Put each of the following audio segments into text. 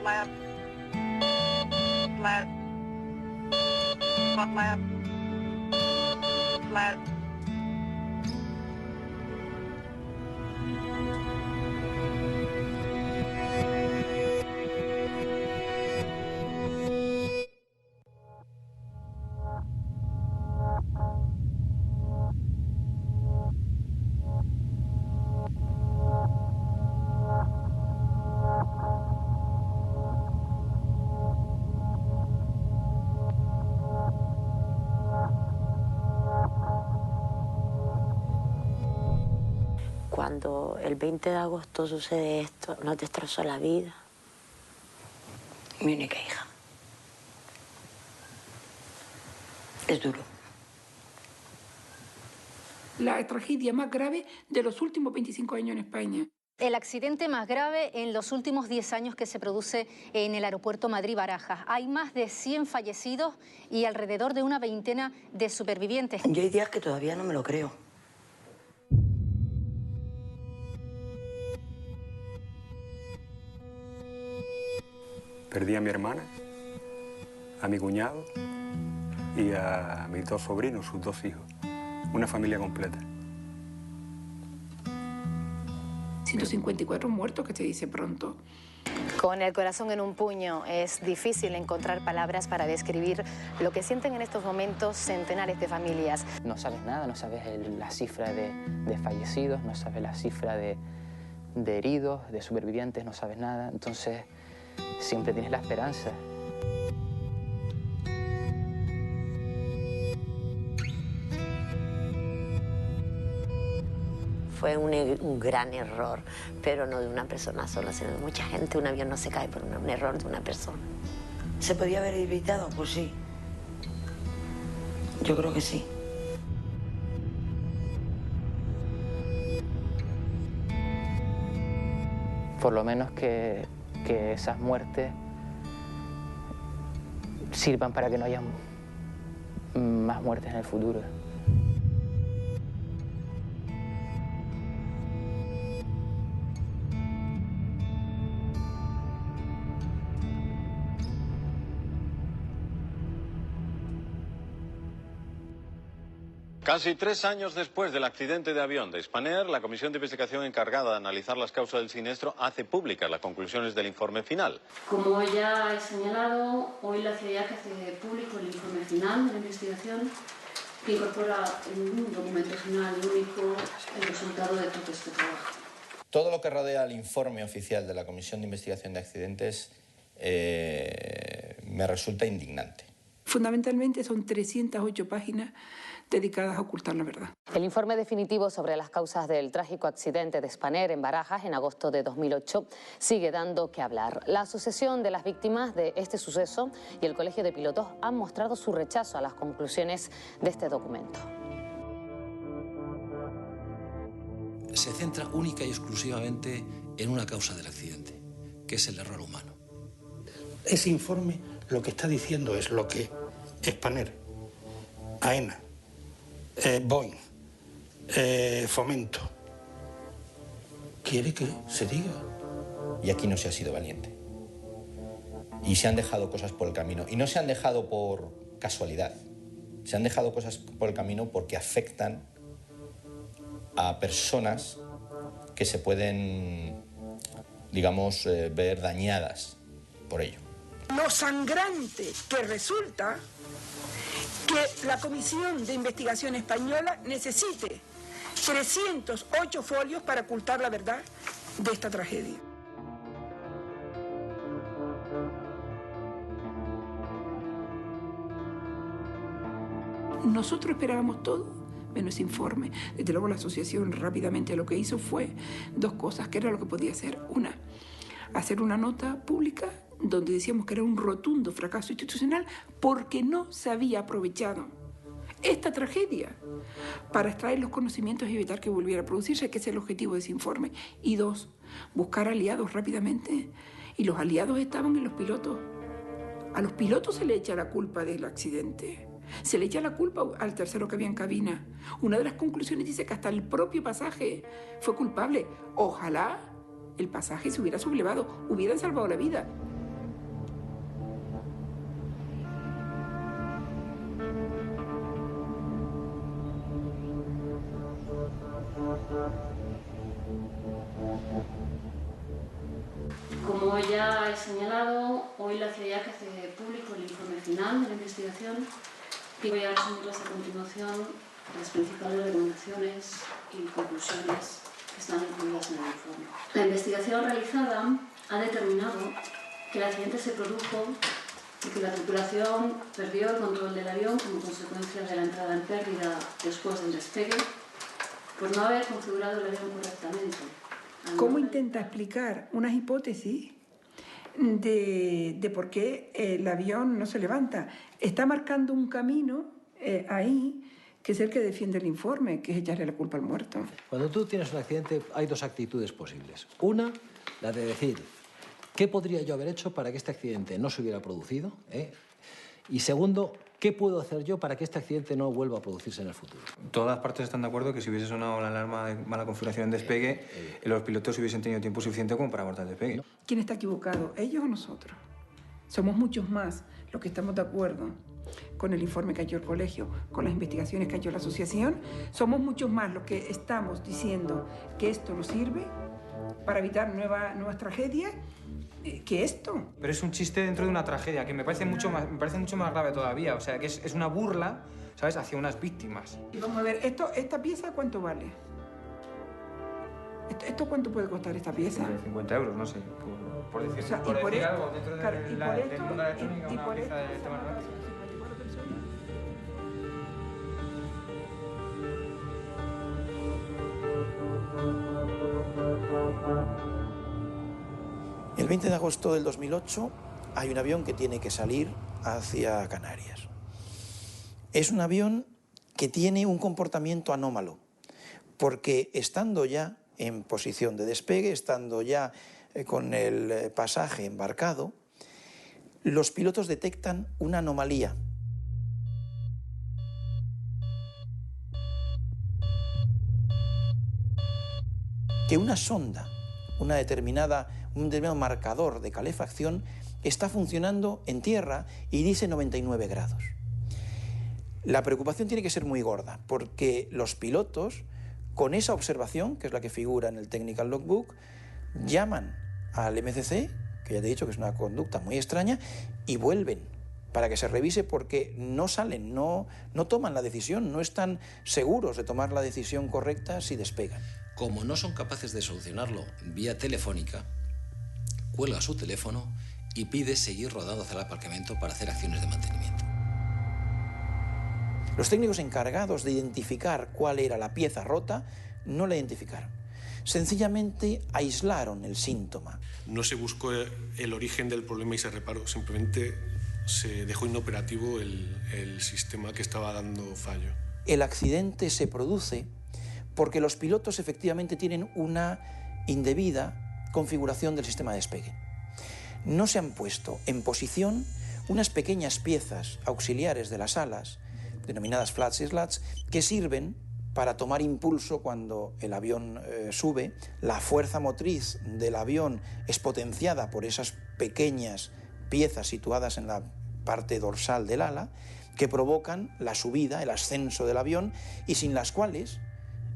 left, flat, front left, flat. Cuando el 20 de agosto sucede esto, nos destrozó la vida. Mi única hija. Es duro. La tragedia más grave de los últimos 25 años en España. El accidente más grave en los últimos 10 años que se produce en el aeropuerto Madrid-Barajas. Hay más de 100 fallecidos y alrededor de una veintena de supervivientes. Yo hay días que todavía no me lo creo. Perdí a mi hermana, a mi cuñado y a mis dos sobrinos, sus dos hijos. Una familia completa. 154 muertos, que se dice pronto. Con el corazón en un puño es difícil encontrar palabras para describir lo que sienten en estos momentos centenares de familias. No sabes nada, no sabes la cifra de fallecidos, no sabes la cifra de heridos, de supervivientes, no sabes nada. Entonces, siempre tienes la esperanza. Fue un gran error, pero no de una persona sola, sino de mucha gente. Un avión no se cae por un error de una persona. ¿Se podía haber evitado? Pues sí. Yo creo que sí. Por lo menos que esas muertes sirvan para que no haya más muertes en el futuro. Casi 3 años después del accidente de avión de Spanair, la comisión de investigación encargada de analizar las causas del siniestro hace públicas las conclusiones del informe final. Como ya he señalado, hoy la CIAC hace público el informe final de la investigación que incorpora en un documento final único el resultado de todo este trabajo. Todo lo que rodea al informe oficial de la Comisión de Investigación de Accidentes me resulta indignante. Fundamentalmente son 308 páginas dedicadas a ocultar la verdad. El informe definitivo sobre las causas del trágico accidente de Spanair en Barajas en agosto de 2008 sigue dando que hablar. La Asociación de las Víctimas de este suceso y el Colegio de Pilotos han mostrado su rechazo a las conclusiones de este documento. Se centra única y exclusivamente en una causa del accidente, que es el error humano. Ese informe lo que está diciendo es lo que Spanair, AENA, Boeing, Fomento quiere que se diga. Y aquí no se ha sido valiente. Y se han dejado cosas por el camino. Y no se han dejado por casualidad. Se han dejado cosas por el camino porque afectan a personas que se pueden, digamos, ver dañadas por ello. Lo sangrante que resulta que la Comisión de Investigación Española necesite 308 folios para ocultar la verdad de esta tragedia. Nosotros esperábamos todo menos informe. Desde luego la asociación rápidamente lo que hizo fue dos cosas, que era lo que podía hacer. Una, hacer una nota pública donde decíamos que era un rotundo fracaso institucional porque no se había aprovechado esta tragedia para extraer los conocimientos y evitar que volviera a producirse, que es el objetivo de ese informe. Y dos, buscar aliados rápidamente. Y los aliados estaban en los pilotos. A los pilotos se le echa la culpa del accidente. Se le echa la culpa al tercero que había en cabina. Una de las conclusiones dice que hasta el propio pasaje fue culpable. Ojalá el pasaje se hubiera sublevado, hubieran salvado la vida. hoy la CIA que hace público el informe final de la investigación y voy a resumirlas a continuación las principales recomendaciones y conclusiones que están incluidas en el informe. La investigación realizada ha determinado que el accidente se produjo porque la tripulación perdió el control del avión como consecuencia de la entrada en pérdida después del despegue por no haber configurado el avión correctamente. ¿Cómo intenta explicar unas hipótesis de por qué el avión no se levanta? Está marcando un camino ahí que es el que defiende el informe, que es echarle la culpa al muerto. Cuando tú tienes un accidente hay dos actitudes posibles. Una, la de decir, ¿qué podría yo haber hecho para que este accidente no se hubiera producido? Y segundo, ¿qué puedo hacer yo para que este accidente no vuelva a producirse en el futuro? Todas las partes están de acuerdo que si hubiese sonado la alarma de mala configuración en despegue, los pilotos hubiesen tenido tiempo suficiente como para abortar el despegue. ¿Quién está equivocado? ¿Ellos o nosotros? Somos muchos más los que estamos de acuerdo con el informe que ha hecho el colegio, con las investigaciones que ha hecho la asociación. Somos muchos más los que estamos diciendo que esto nos sirve para evitar nuevas tragedias que esto. Pero es un chiste dentro de una tragedia que me parece mucho más grave todavía. O sea, que es una burla, ¿sabes?, hacia unas víctimas. Y vamos a ver, ¿esta pieza cuánto vale? ¿Esto cuánto puede costar esta pieza? 50 euros, no sé, por decir, O sea, por y por decir esto, algo dentro claro, del y por mundo esto, de la electrónica, y una por pieza esto, de tema nuevo. El 20 de agosto del 2008 hay un avión que tiene que salir hacia Canarias. Es un avión que tiene un comportamiento anómalo, porque estando ya en posición de despegue, estando ya con el pasaje embarcado, los pilotos detectan una anomalía. Que una sonda, un determinado marcador de calefacción está funcionando en tierra y dice 99 grados. La preocupación tiene que ser muy gorda, porque los pilotos, con esa observación, que es la que figura en el Technical Logbook, llaman al MCC, que ya te he dicho que es una conducta muy extraña, y vuelven para que se revise, porque no salen, no toman la decisión, no están seguros de tomar la decisión correcta si despegan. Como no son capaces de solucionarlo vía telefónica, cuelga su teléfono y pide seguir rodando hacia el aparcamiento para hacer acciones de mantenimiento. Los técnicos encargados de identificar cuál era la pieza rota no la identificaron. Sencillamente aislaron el síntoma. No se buscó el origen del problema y se reparó, simplemente se dejó inoperativo el sistema que estaba dando fallo. El accidente se produce porque los pilotos efectivamente tienen una indebida configuración del sistema de despegue. No se han puesto en posición unas pequeñas piezas auxiliares de las alas, denominadas flaps y slats, que sirven para tomar impulso cuando el avión sube. La fuerza motriz del avión es potenciada por esas pequeñas piezas situadas en la parte dorsal del ala, que provocan la subida, el ascenso del avión, y sin las cuales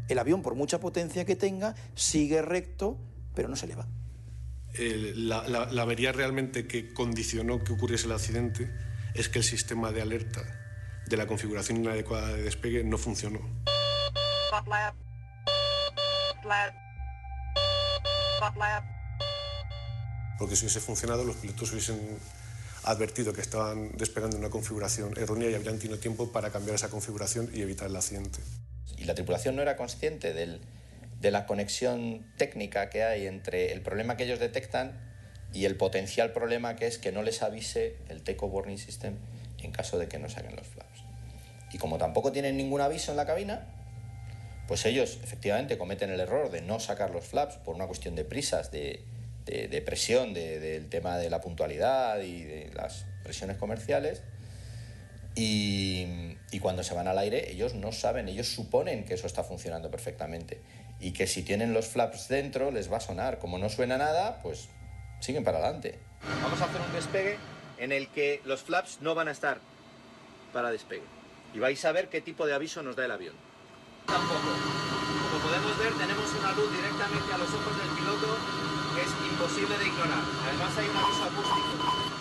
el avión, por mucha potencia que tenga, sigue recto, pero no se eleva. La avería realmente que condicionó que ocurriese el accidente es que el sistema de alerta de la configuración inadecuada de despegue no funcionó. Porque si hubiese funcionado, los pilotos hubiesen advertido que estaban despegando en una configuración errónea y habrían tenido tiempo para cambiar esa configuración y evitar el accidente. Y la tripulación no era consciente de la conexión técnica que hay entre el problema que ellos detectan y el potencial problema que es que no les avise el Take Off Warning System en caso de que no saquen los flaps. Y como tampoco tienen ningún aviso en la cabina, pues ellos efectivamente cometen el error de no sacar los flaps por una cuestión de prisas, de presión, del tema de la puntualidad y de las presiones comerciales. Y cuando se van al aire, ellos no saben, ellos suponen que eso está funcionando perfectamente y que si tienen los flaps dentro les va a sonar. Como no suena nada, pues siguen para adelante. Vamos a hacer un despegue en el que los flaps no van a estar para despegue. Y vais a ver qué tipo de aviso nos da el avión. Tampoco. Como podemos ver, tenemos una luz directamente a los ojos del piloto que es imposible de ignorar. Además hay un aviso acústico.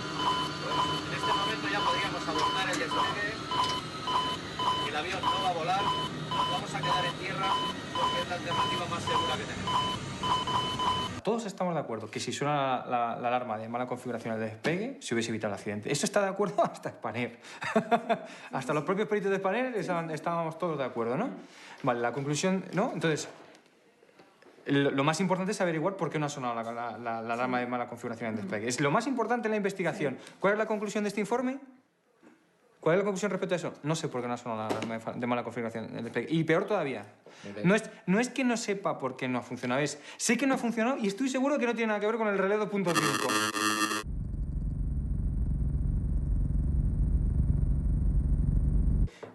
el avión no va a volar, nos vamos a quedar en tierra porque es la alternativa más segura que tenemos. Todos estamos de acuerdo que si suena la alarma de mala configuración al despegue, se hubiese evitado el accidente. Esto está de acuerdo hasta Spanair. Hasta los propios peritos de Spanair estábamos todos de acuerdo, ¿no? Vale, la conclusión, ¿no? Entonces, lo más importante es averiguar por qué no ha sonado la alarma de mala configuración al despegue. Es lo más importante en la investigación. ¿Cuál es la conclusión de este informe? ¿Cuál es la conclusión respecto a eso? No sé por qué no ha sonado la alarma de mala configuración al despegue. Y peor todavía, no es que no sepa por qué no ha funcionado, sé que no ha funcionado y estoy seguro que no tiene nada que ver con el relé 2.5.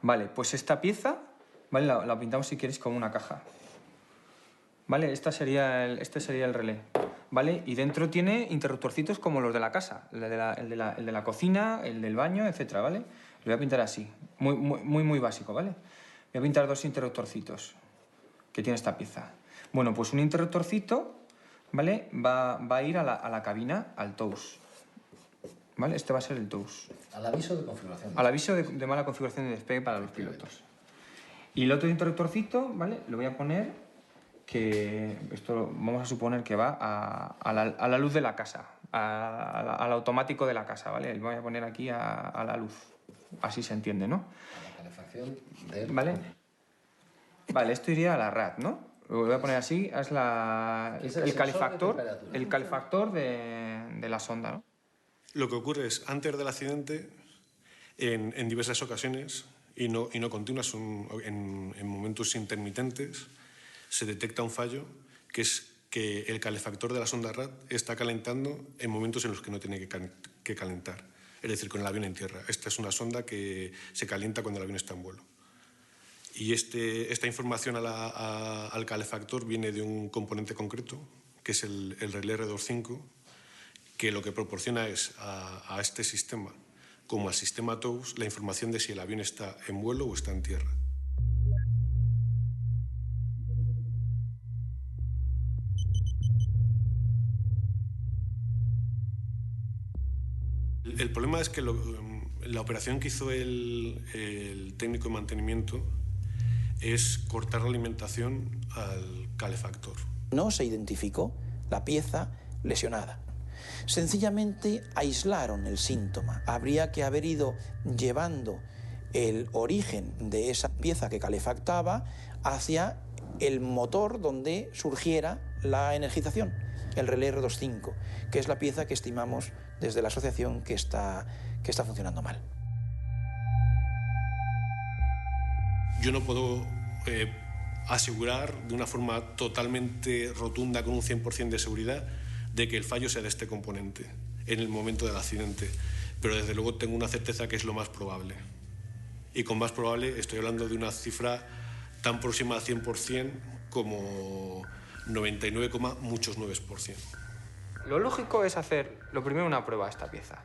Vale, pues esta pieza, ¿vale? La pintamos si queréis como una caja. ¿Vale? Este sería el relé. ¿Vale? Y dentro tiene interruptorcitos como los de la casa, el de la cocina, el del baño, etc. ¿Vale? Lo voy a pintar así, muy básico, ¿vale? Voy a pintar 2 interruptorcitos que tiene esta pieza. Bueno, pues un interruptorcito, ¿vale? Va a ir a la cabina, al TOWS. ¿Vale? Este va a ser el TOWS. Al aviso de configuración. Al aviso de mala configuración de despegue para los pilotos. Y el otro interruptorcito, ¿vale? Lo voy a poner que esto vamos a suponer que va a la luz de la casa, al automático de la casa, ¿vale? Lo voy a poner aquí a la luz, así se entiende, ¿no? A la calefacción del... ¿Vale? Vale, esto iría a la RAD, ¿no? Lo voy a poner así, es el calefactor de la sonda, ¿no? Lo que ocurre es, antes del accidente, en diversas ocasiones, y no continuas, en momentos intermitentes, se detecta un fallo, que es que el calefactor de la sonda RAD está calentando en momentos en los que no tiene que calentar. Es decir, con el avión en tierra. Esta es una sonda que se calienta cuando el avión está en vuelo. Y esta información al calefactor viene de un componente concreto, que es el relé R25, que lo que proporciona es a este sistema, como al sistema TOWS, la información de si el avión está en vuelo o está en tierra. El problema es que la operación que hizo el técnico de mantenimiento es cortar la alimentación al calefactor. No se identificó la pieza lesionada. Sencillamente aislaron el síntoma. Habría que haber ido llevando el origen de esa pieza que calefactaba hacia el motor donde surgiera la energización, el relé R25, que es la pieza que estimamos desde la asociación que está funcionando mal. Yo no puedo asegurar de una forma totalmente rotunda, con un 100% de seguridad, de que el fallo sea de este componente en el momento del accidente, pero desde luego tengo una certeza que es lo más probable. Y con más probable estoy hablando de una cifra tan próxima al 100% como 99, muchos 9%. Lo lógico es hacer, lo primero, una prueba a esta pieza.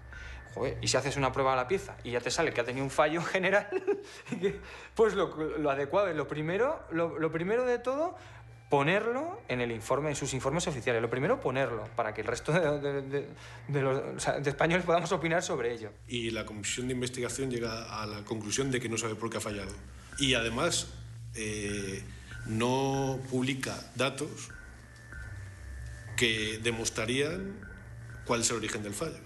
Joder, y si haces una prueba a la pieza y ya te sale que ha tenido un fallo general, pues lo adecuado es lo primero de todo, ponerlo en el informe, en sus informes oficiales. Lo primero, ponerlo, para que el resto de españoles podamos opinar sobre ello. Y la comisión de investigación llega a la conclusión de que no sabe por qué ha fallado. Y además no publica datos que demostrarían cuál es el origen del fallo.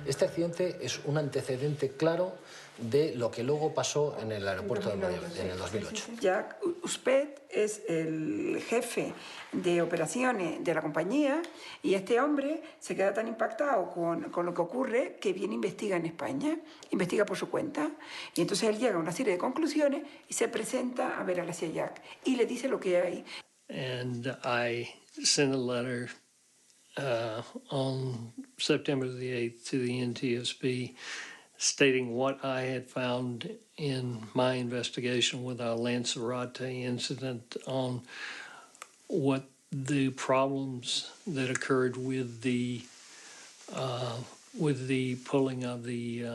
Este accidente es un antecedente claro de lo que luego pasó en el aeropuerto de Miami en el 2008. Jack Uspet es el jefe de operaciones de la compañía y este hombre se queda tan impactado con lo que ocurre que viene e investiga en España, investiga por su cuenta y entonces él llega a una serie de conclusiones y se presenta a ver a la CIA y le dice lo que hay. And I sent a letter on September the 8th to the NTSB stating what I had found in my investigation with our Lanzarote incident on what the problems that occurred with the pulling of the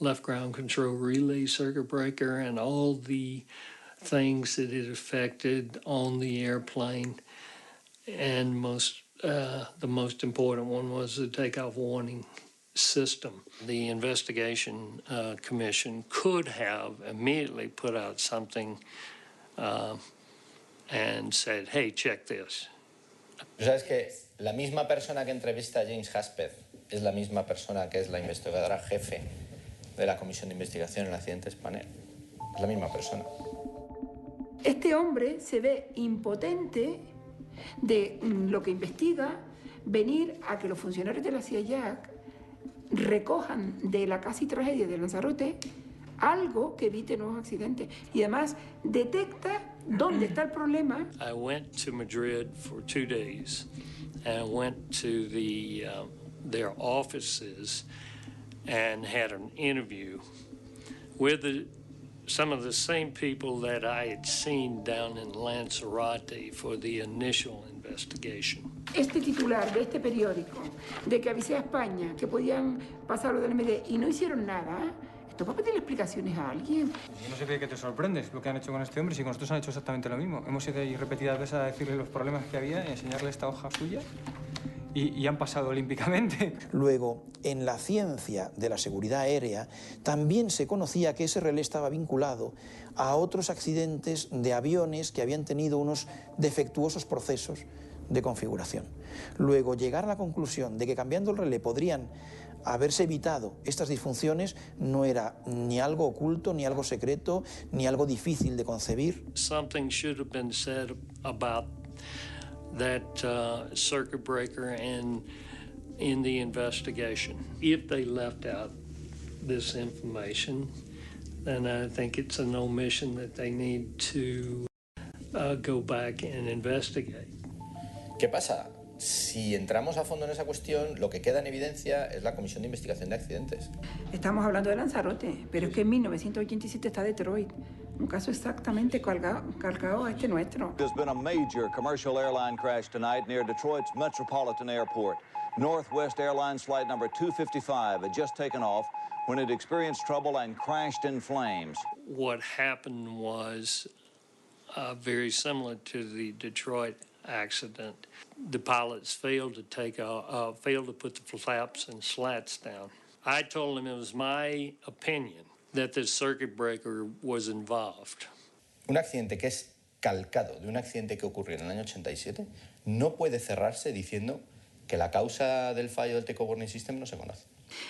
left ground control relay circuit breaker and all the things that it affected on the airplane. And the most important one was the takeoff warning system. The investigation commission could have immediately put out something and said, hey, check this. Tú sabes que la misma persona que entrevista a James Haspeth es la misma persona que es la investigadora jefe de la Comisión de Investigación en el accidente Spanair. Es la misma persona. Este hombre se ve impotente de lo que investiga, venir a que los funcionarios de la CIA recojan de la casi tragedia de Lanzarote algo que evite nuevos accidentes y además detecta dónde está el problema. I went to Madrid for 2 days and went to their offices and had an interview with some of the same people that I had seen down in Lanzarote for the initial investigation. Este titular de este periódico, de que avisé a España que podían pasar lo del MD y no hicieron nada, esto va a pedirle explicaciones a alguien. Yo no sé de qué te sorprendes lo que han hecho con este hombre, si con nosotros han hecho exactamente lo mismo. Hemos ido ahí repetidas veces a decirle los problemas que había y enseñarle esta hoja suya y han pasado olímpicamente. Luego, en la ciencia de la seguridad aérea, también se conocía que ese relé estaba vinculado a otros accidentes de aviones que habían tenido unos defectuosos procesos de configuración. Luego, llegar a la conclusión de que cambiando el relé podrían haberse evitado estas disfunciones no era ni algo oculto, ni algo secreto, ni algo difícil de concebir. Something should have been said about that circuit breaker in the investigation. If they left out this information, then I think it's an omission that they need to go back and investigate. ¿Qué pasa? Si entramos a fondo en esa cuestión, lo que queda en evidencia es la Comisión de Investigación de Accidentes. Estamos hablando de Lanzarote, pero es que en 1987 está Detroit, un caso exactamente calcado a este nuestro. There's been a major commercial airline crash tonight near Detroit's Metropolitan Airport. Northwest Airlines flight number 255 had just taken off when it experienced trouble and crashed in flames. What happened was very similar to the Detroit accident. The pilots failed to put the flaps and slats down. I told them it was my opinion that the circuit breaker was involved. Un accidente que es calcado de un accidente que ocurrió en el año 87 no puede cerrarse diciendo que la causa del fallo del Takeoff Warning System no se conoce.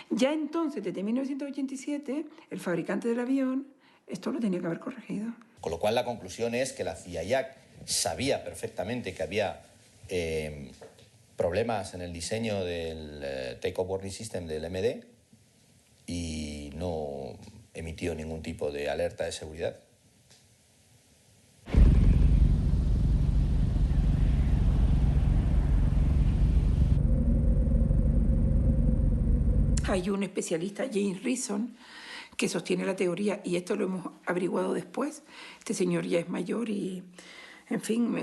Ya entonces, desde 1987, el fabricante del avión esto lo tenía que haber corregido. Con lo cual la conclusión es que la CIA sabía perfectamente que había problemas en el diseño del Takeoff Warning System del MD y no emitió ningún tipo de alerta de seguridad. Hay un especialista, James Reason, que sostiene la teoría, y esto lo hemos averiguado después. Este señor ya es mayor y, en fin,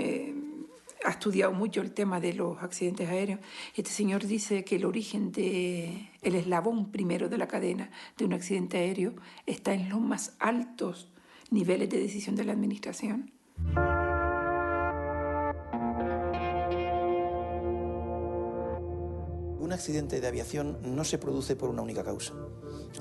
ha estudiado mucho el tema de los accidentes aéreos. Este señor dice que el origen del eslabón primero de la cadena de un accidente aéreo está en los más altos niveles de decisión de la administración. Un accidente de aviación no se produce por una única causa.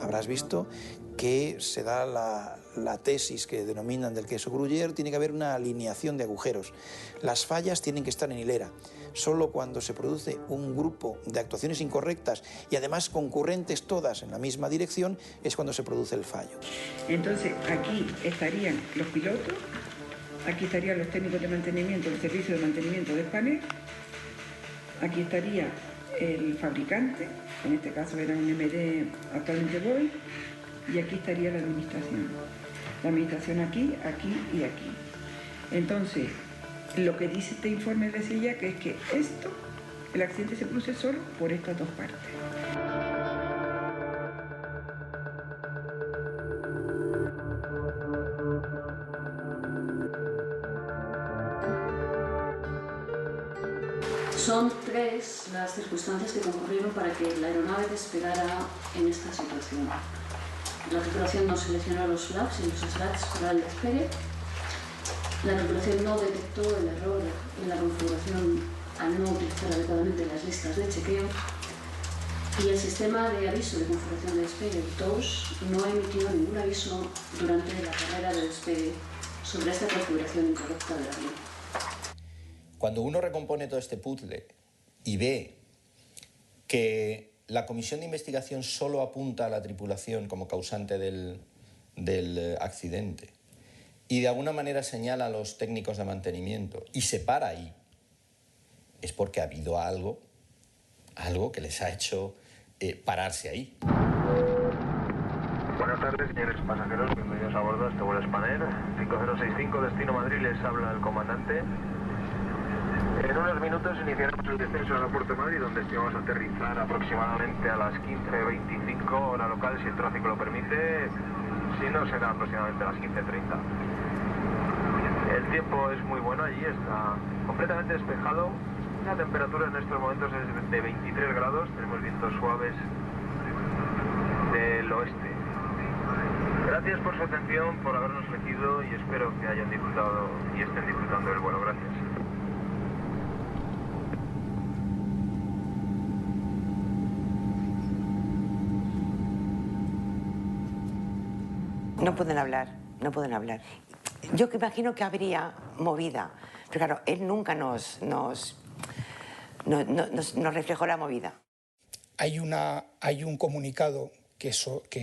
Habrás visto que se da la tesis que denominan del queso Gruyère, tiene que haber una alineación de agujeros. Las fallas tienen que estar en hilera. Solo cuando se produce un grupo de actuaciones incorrectas y además concurrentes todas en la misma dirección es cuando se produce el fallo. Entonces aquí estarían los pilotos, aquí estarían los técnicos de mantenimiento, el servicio de mantenimiento de Spanair, aquí estaría el fabricante, en este caso era un MD, actualmente Boeing, y aquí estaría la administración. La administración aquí, aquí y aquí. Entonces, lo que dice este informe de la CIA que es que el accidente se produce solo por estas dos partes. Son 3 las circunstancias que concurrieron para que la aeronave despegara en esta situación. La tripulación no seleccionó los flaps y los slats para el despegue. La tripulación no detectó el error en la configuración al no utilizar adecuadamente las listas de chequeo. Y el sistema de aviso de configuración de despegue, TOWS, no emitió ningún aviso durante la carrera de despegue sobre esta configuración incorrecta del avión. Cuando uno recompone todo este puzzle y ve que la comisión de investigación solo apunta a la tripulación como causante del accidente y de alguna manera señala a los técnicos de mantenimiento y se para ahí, es porque ha habido algo que les ha hecho pararse ahí. Buenas tardes, señores pasajeros, bienvenidos a bordo de este vuelo Spanair 5065, destino Madrid, les habla el comandante. En unos minutos iniciaremos el descenso al aeropuerto de Madrid, donde estimamos aterrizar aproximadamente a las 15:25 hora local, si el tráfico lo permite, si no será aproximadamente a las 15:30. El tiempo es muy bueno allí, está completamente despejado. La temperatura en estos momentos es de 23 grados, tenemos vientos suaves del oeste. Gracias por su atención, por habernos elegido y espero que hayan disfrutado y estén disfrutando del vuelo. Gracias. No pueden hablar, no pueden hablar. Yo imagino que habría movida, pero claro, él nunca nos reflejó la movida. Hay un comunicado que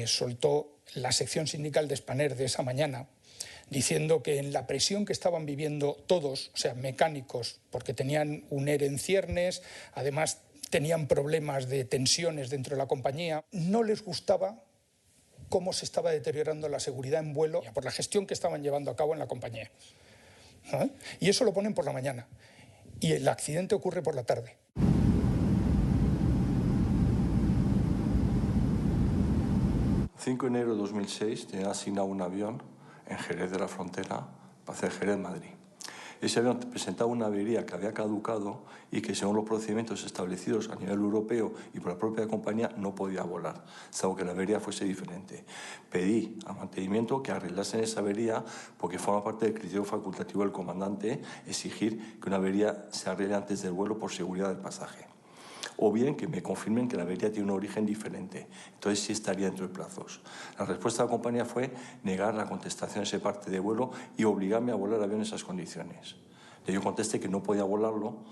soltó la sección sindical de Spanair de esa mañana, diciendo que en la presión que estaban viviendo todos, o sea, mecánicos, porque tenían un ERE en ciernes, además tenían problemas de tensiones dentro de la compañía, no les gustaba cómo se estaba deteriorando la seguridad en vuelo por la gestión que estaban llevando a cabo en la compañía. ¿No? Y eso lo ponen por la mañana. Y el accidente ocurre por la tarde. El 5 de enero de 2006 tenía asignado un avión en Jerez de la Frontera para hacer Jerez-Madrid. Ese avión presentaba una avería que había caducado y que, según los procedimientos establecidos a nivel europeo y por la propia compañía, no podía volar, salvo que la avería fuese diferente. Pedí al mantenimiento que arreglasen esa avería porque forma parte del criterio facultativo del comandante exigir que una avería se arregle antes del vuelo por seguridad del pasaje. O bien que me confirmen que la avería tiene un origen diferente. Entonces sí estaría dentro de plazos. La respuesta de la compañía fue negar la contestación a ese parte de vuelo y obligarme a volar el avión en esas condiciones. Yo contesté que no podía volarlo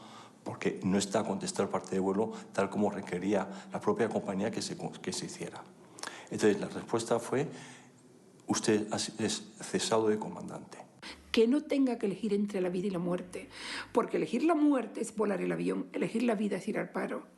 porque no está contestado el parte de vuelo tal como requería la propia compañía que se hiciera. Entonces la respuesta fue: usted es cesado de comandante. Que no tenga que elegir entre la vida y la muerte, porque elegir la muerte es volar el avión, elegir la vida es ir al paro.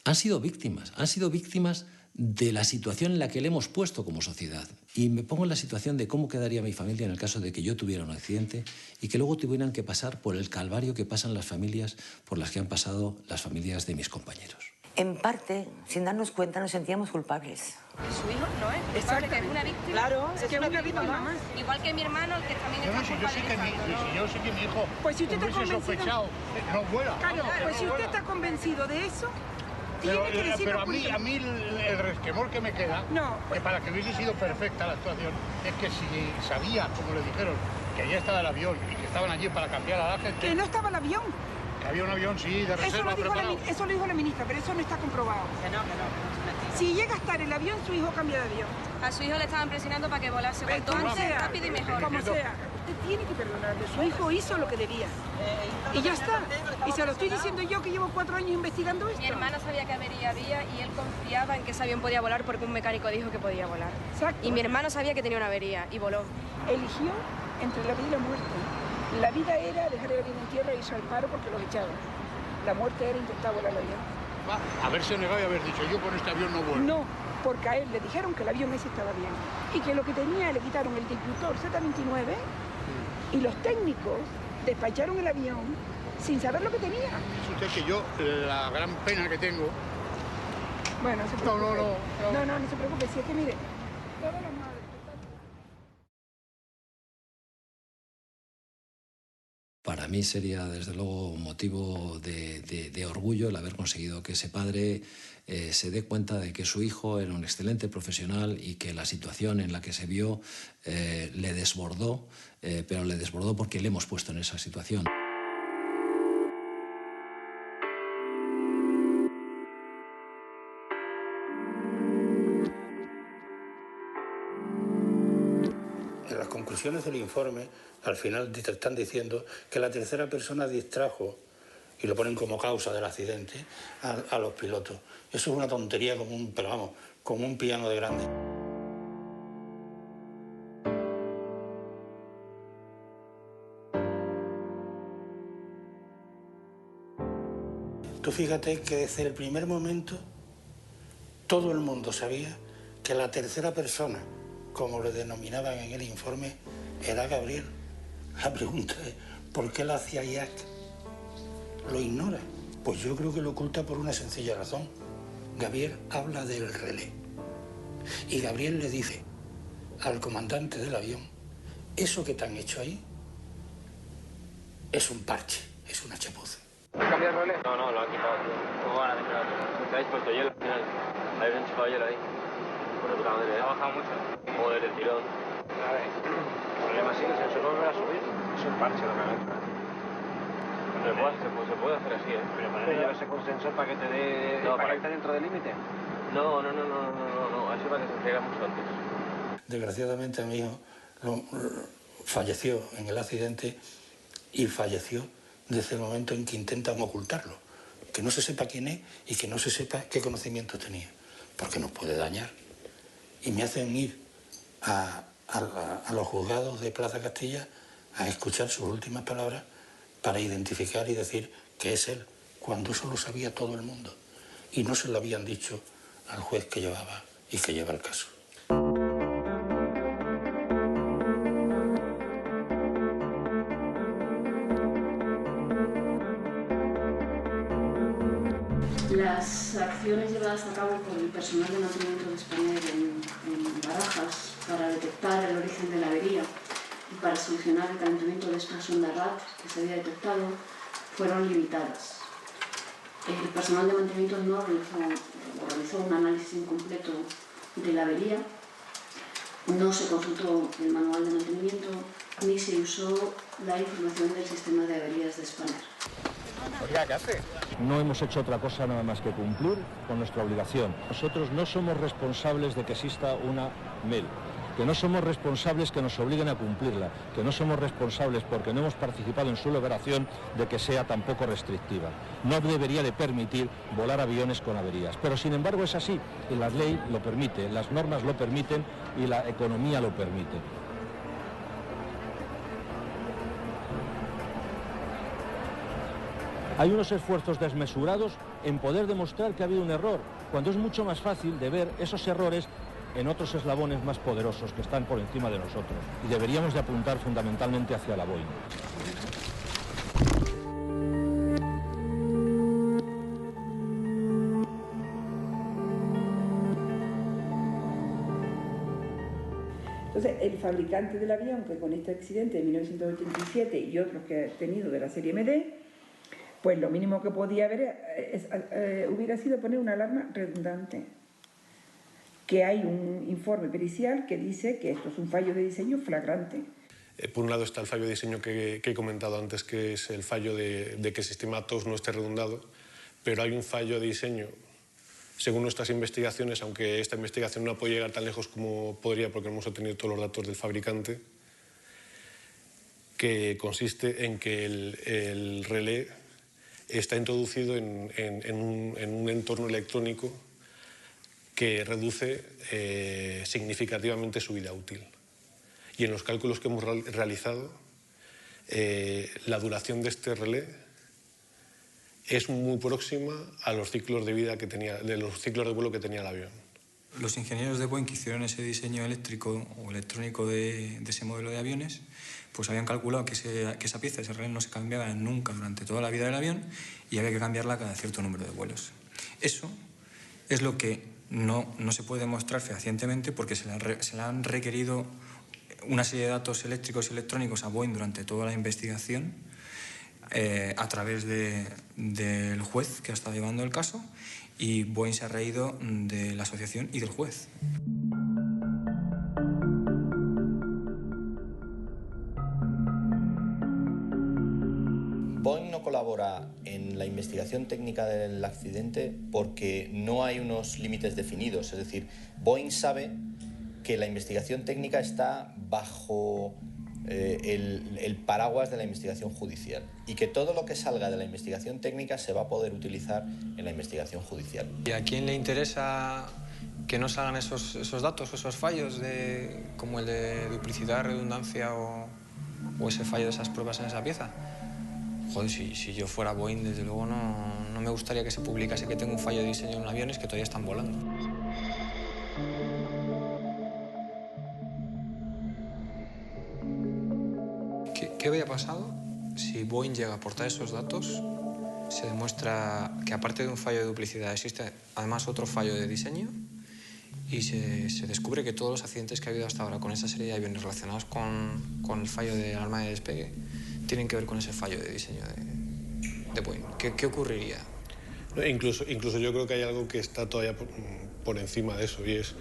Han sido víctimas de la situación en la que le hemos puesto como sociedad. Y me pongo en la situación de cómo quedaría mi familia en el caso de que yo tuviera un accidente y que luego tuvieran que pasar por el calvario que pasan las familias por las que han pasado las familias de mis compañeros. En parte, sin darnos cuenta, nos sentíamos culpables. Su hijo no es culpable, que es una víctima. Claro, es que es una víctima más. Igual que mi hermano, que también está culpabilizado. Si yo sé que mi hijo pues si usted está convencido, sospechado, no vuela. Claro, pues si usted está convencido de eso, tiene que decir. Pero a mí el resquemor que me queda, que para que hubiese sido perfecta la actuación, es que si sabía, como le dijeron, que allá estaba el avión y que estaban allí para cambiar a la gente... Que no estaba el avión. Que había un avión, sí, de reserva preparado. Eso lo dijo la ministra, pero eso no está comprobado. Que no. Si llega a estar el avión, su hijo cambia de avión. A su hijo le estaban presionando para que volase cuanto antes, rápido y mejor. Como sea. Usted tiene que perdonarle. Su hijo hizo lo que debía. Y ya está. Y se lo estoy diciendo yo, que llevo 4 años investigando esto. Mi hermano sabía que avería había y él confiaba en que ese avión podía volar porque un mecánico dijo que podía volar. Exacto. Y mi hermano sabía que tenía una avería y voló. Eligió entre la vida y la muerte. La vida era dejar el avión en tierra e irse al paro porque los echaban. La muerte era intentar volar el avión. Haberse negado y haber dicho, yo con este avión no vuelo. No, porque a él le dijeron que el avión ese estaba bien. Y que lo que tenía, le quitaron el difusor Z29 y los técnicos despacharon el avión sin saber lo que tenía. Es usted que yo, la gran pena que tengo... Bueno, no se preocupe. No se preocupe. Si es que mire, todas las madres... Para Para mí sería, desde luego, un motivo de orgullo el haber conseguido que ese padre se dé cuenta de que su hijo era un excelente profesional y que la situación en la que se vio le desbordó, pero le desbordó porque le hemos puesto en esa situación. En las conclusiones del informe, al final te están diciendo que la tercera persona distrajo, y lo ponen como causa del accidente, a los pilotos. Eso es una tontería común, pero vamos, como un piano de grande. Tú fíjate que desde el primer momento todo el mundo sabía que la tercera persona, como le denominaban en el informe, era Gabriel. La pregunta es, ¿por qué la CIA lo ignora? Pues yo creo que lo oculta por una sencilla razón. Gabriel habla del relé. Y Gabriel le dice al comandante del avión, eso que te han hecho ahí es un parche, es una chapuza. ¿Cambiar el relé? No, lo han quitado. ¿Cómo van a cambiar? Porque habéis puesto hielo al final. Habéis enchufado hielo ahí. Por de puta madre, ¿eh? ¿Ha bajado mucho? Joder, el tirón. A ver, el problema sí, se suele volver a subir. Es un parche lo que han hecho. Se puede hacer así, ¿eh? Pero para llevar ese consensor para que te dé... No, para que esté dentro del límite. No, así para que se enfriara mucho antes. Desgraciadamente a mi hijo falleció en el accidente y falleció desde el momento en que intentan ocultarlo. Que no se sepa quién es y que no se sepa qué conocimientos tenía, porque nos puede dañar. Y me hacen ir a los juzgados de Plaza Castilla a escuchar sus últimas palabras para identificar y decir que es él, cuando eso lo sabía todo el mundo. Y no se lo habían dicho al juez que llevaba y que lleva el caso. Las acciones llevadas a cabo por el personal de mantenimiento de Spanair en Barajas para detectar el origen de la avería y para solucionar el calentamiento de esta sonda RAT que se había detectado fueron limitadas. El personal de mantenimiento no realizó un análisis incompleto de la avería, no se consultó el manual de mantenimiento ni se usó la información del sistema de averías de Spanair. Oiga, ¿qué hace? No hemos hecho otra cosa nada más que cumplir con nuestra obligación. Nosotros no somos responsables de que exista una MEL, que no somos responsables que nos obliguen a cumplirla, que no somos responsables porque no hemos participado en su elaboración de que sea tampoco restrictiva. No debería de permitir volar aviones con averías, pero sin embargo es así, y la ley lo permite, las normas lo permiten y la economía lo permite. Hay unos esfuerzos desmesurados en poder demostrar que ha habido un error, cuando es mucho más fácil de ver esos errores en otros eslabones más poderosos que están por encima de nosotros. Y deberíamos de apuntar fundamentalmente hacia la Boeing. Entonces, el fabricante del avión, que con este accidente de 1987 y otros que ha tenido de la serie MD, pues lo mínimo que podía haber hubiera sido poner una alarma redundante. Que hay un informe pericial que dice que esto es un fallo de diseño flagrante. Por un lado está el fallo de diseño que he comentado antes, que es el fallo de que el sistema TOS no esté redundado, pero hay un fallo de diseño, según nuestras investigaciones, aunque esta investigación no puede llegar tan lejos como podría porque no hemos obtenido todos los datos del fabricante, que consiste en que el relé está introducido en un entorno electrónico que reduce significativamente su vida útil. Y en los cálculos que hemos realizado, la duración de este relé es muy próxima a los ciclos de vida que tenía, de los ciclos de vuelo que tenía el avión. Los ingenieros de Boeing que hicieron ese diseño eléctrico o electrónico de ese modelo de aviones, pues habían calculado que esa pieza, ese relé, no se cambiaba nunca durante toda la vida del avión y había que cambiarla cada cierto número de vuelos. Eso es lo que no se puede demostrar fehacientemente porque se le han requerido una serie de datos eléctricos y electrónicos a Boeing durante toda la investigación a través del juez que ha estado llevando el caso, y Boeing se ha reído de la asociación y del juez. Boeing no colabora en la investigación técnica del accidente porque no hay unos límites definidos. Es decir, Boeing sabe que la investigación técnica está bajo el paraguas de la investigación judicial y que todo lo que salga de la investigación técnica se va a poder utilizar en la investigación judicial. ¿Y a quién le interesa que no salgan esos datos, esos fallos, como el de duplicidad, redundancia o ese fallo de esas pruebas en esa pieza? Joder, si yo fuera Boeing, desde luego no me gustaría que se publicase que tengo un fallo de diseño en aviones que todavía están volando. ¿Qué habría pasado si Boeing llega a aportar esos datos? Se demuestra que aparte de un fallo de duplicidad existe además otro fallo de diseño y se descubre que todos los accidentes que ha habido hasta ahora con esa serie de aviones relacionados con el fallo de alarma de despegue tienen que ver con ese fallo de diseño de Boeing. ¿Qué ocurriría? Incluso yo creo que hay algo que está todavía por encima de eso, y es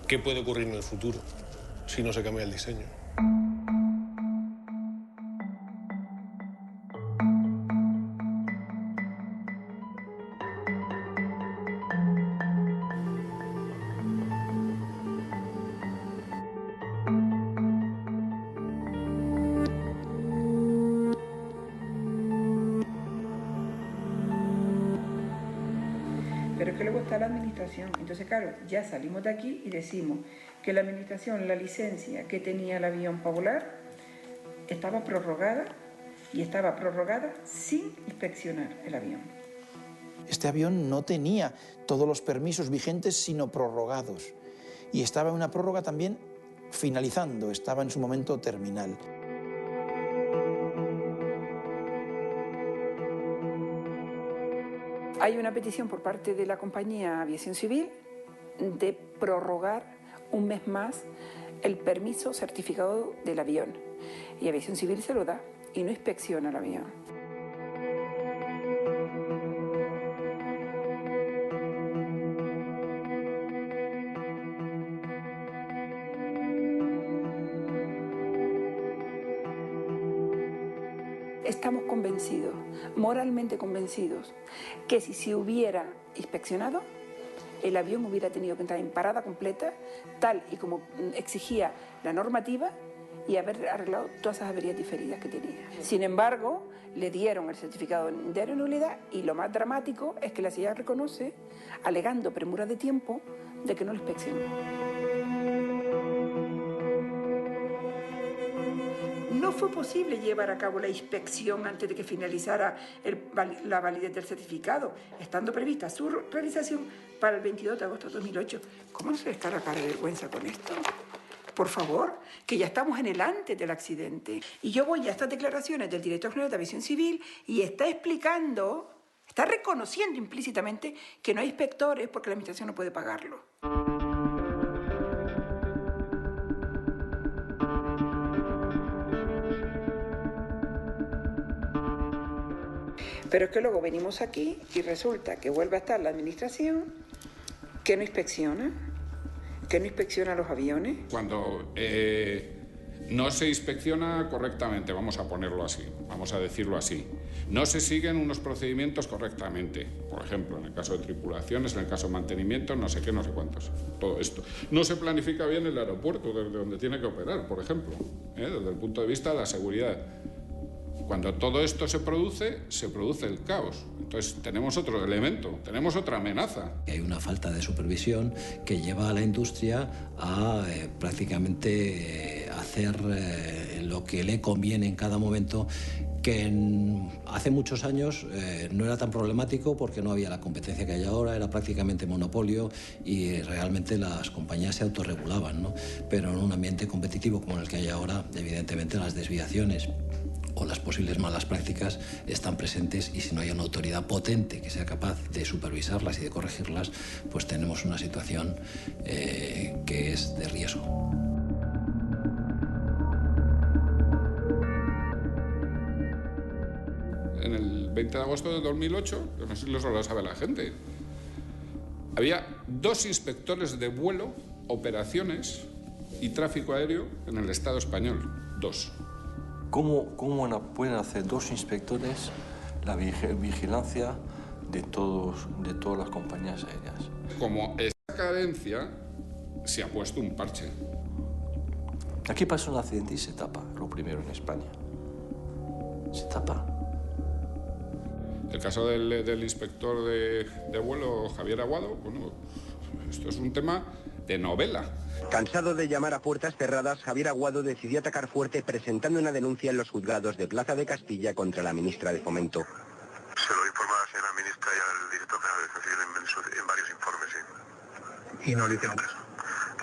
qué puede ocurrir en el futuro si no se cambia el diseño. Pero es que luego está la administración. Entonces, claro, ya salimos de aquí y decimos que la administración, la licencia que tenía el avión para volar, estaba prorrogada y estaba prorrogada sin inspeccionar el avión. Este avión no tenía todos los permisos vigentes, sino prorrogados. Y estaba en una prórroga también finalizando, estaba en su momento terminal. Hay una petición por parte de la compañía Aviación Civil de prorrogar un mes más el permiso certificado del avión. Y Aviación Civil se lo da y no inspecciona el avión. Estamos convencidos, moralmente convencidos, que si se hubiera inspeccionado, el avión hubiera tenido que entrar en parada completa, tal y como exigía la normativa, y haber arreglado todas esas averías diferidas que tenía. Sin embargo, le dieron el certificado de aeronulidad y lo más dramático es que la CIA reconoce, alegando premura de tiempo, de que no lo inspeccionó. No fue posible llevar a cabo la inspección antes de que finalizara la validez del certificado, estando prevista su realización para el 22 de agosto de 2008. ¿Cómo no se les cara de vergüenza con esto? Por favor, que ya estamos en el antes del accidente. Y yo voy a estas declaraciones del director general de Aviación Civil y está explicando, está reconociendo implícitamente que no hay inspectores porque la administración no puede pagarlo. Pero es que luego venimos aquí y resulta que vuelve a estar la administración que no inspecciona los aviones. Cuando no se inspecciona correctamente, vamos a ponerlo así, vamos a decirlo así, no se siguen unos procedimientos correctamente, por ejemplo, en el caso de tripulaciones, en el caso de mantenimiento, no sé qué, no sé cuántos, todo esto. No se planifica bien el aeropuerto desde donde tiene que operar, por ejemplo, desde el punto de vista de la seguridad. Cuando todo esto se produce el caos. Entonces tenemos otro elemento, tenemos otra amenaza. Hay una falta de supervisión que lleva a la industria a prácticamente hacer lo que le conviene en cada momento, que hace muchos años no era tan problemático porque no había la competencia que hay ahora, era prácticamente monopolio y realmente las compañías se autorregulaban, ¿no? Pero en un ambiente competitivo como el que hay ahora, evidentemente las desviaciones o las posibles malas prácticas están presentes, y si no hay una autoridad potente que sea capaz de supervisarlas y de corregirlas, pues tenemos una situación que es de riesgo. 20 de agosto de 2008, yo no sé si lo sabe la gente, había 2 inspectores de vuelo, operaciones y tráfico aéreo en el Estado español. 2. ¿Cómo pueden hacer 2 inspectores la vigilancia de todas las compañías aéreas? Como esa carencia, se ha puesto un parche. Aquí pasa un accidente y se tapa, lo primero en España. Se tapa. El caso del inspector de vuelo, Javier Aguado, bueno, esto es un tema de novela. Cansado de llamar a puertas cerradas, Javier Aguado decidió atacar fuerte presentando una denuncia en los juzgados de Plaza de Castilla contra la ministra de Fomento. Se lo informa a la señora ministra y al director general de Defensa Civil en varios informes, sí. ¿Y no le hicieron caso?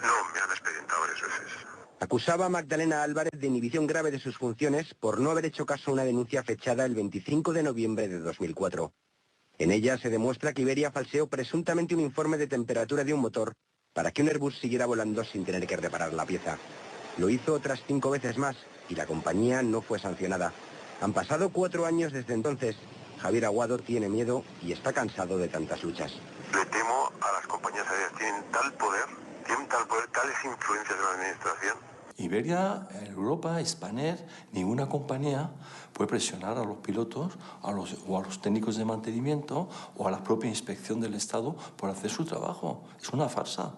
No, me han expedientado varias veces. Acusaba a Magdalena Álvarez de inhibición grave de sus funciones por no haber hecho caso a una denuncia fechada el 25 de noviembre de 2004. En ella se demuestra que Iberia falseó presuntamente un informe de temperatura de un motor para que un Airbus siguiera volando sin tener que reparar la pieza. Lo hizo otras 5 veces más y la compañía no fue sancionada. Han pasado 4 años desde entonces. Javier Aguado tiene miedo y está cansado de tantas luchas. Le temo a las compañías aéreas. Tienen tal poder, tales influencias en la administración. Iberia, Europa, Spanair, ninguna compañía puede presionar a los pilotos o a los técnicos de mantenimiento o a la propia inspección del Estado por hacer su trabajo. Es una farsa.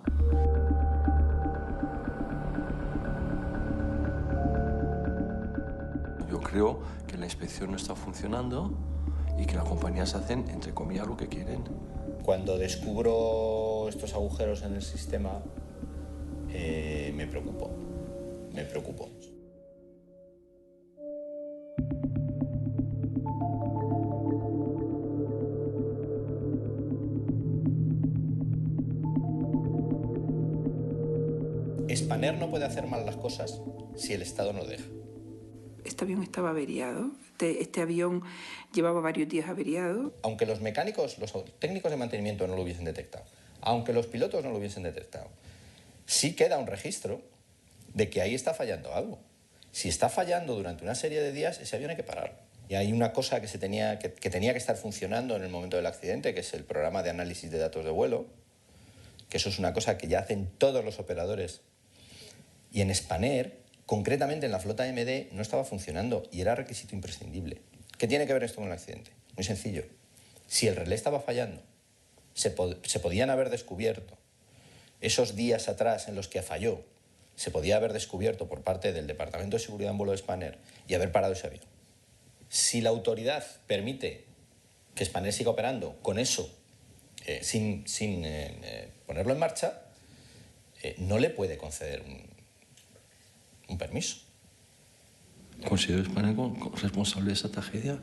Yo creo que la inspección no está funcionando y que las compañías hacen, entre comillas, lo que quieren. Cuando descubro estos agujeros en el sistema, me preocupo. Me preocupo. Spanair no puede hacer mal las cosas si el Estado no deja. Este avión estaba averiado. Este avión llevaba varios días averiado. Aunque los mecánicos, los técnicos de mantenimiento no lo hubiesen detectado, aunque los pilotos no lo hubiesen detectado, sí queda un registro de que ahí está fallando algo. Si está fallando durante una serie de días, ese avión hay que pararlo. Y hay una cosa que tenía que estar funcionando en el momento del accidente, que es el programa de análisis de datos de vuelo, que eso es una cosa que ya hacen todos los operadores. Y en Spanair, concretamente en la flota MD, no estaba funcionando y era requisito imprescindible. ¿Qué tiene que ver esto con el accidente? Muy sencillo. Si el relé estaba fallando, se podían haber descubierto esos días atrás en los que falló, se podía haber descubierto por parte del Departamento de Seguridad en Vuelo de Spanair y haber parado ese avión. Si la autoridad permite que Spanair siga operando con eso, sin ponerlo en marcha, no le puede conceder un permiso. ¿Considero Spanair responsable de esa tragedia?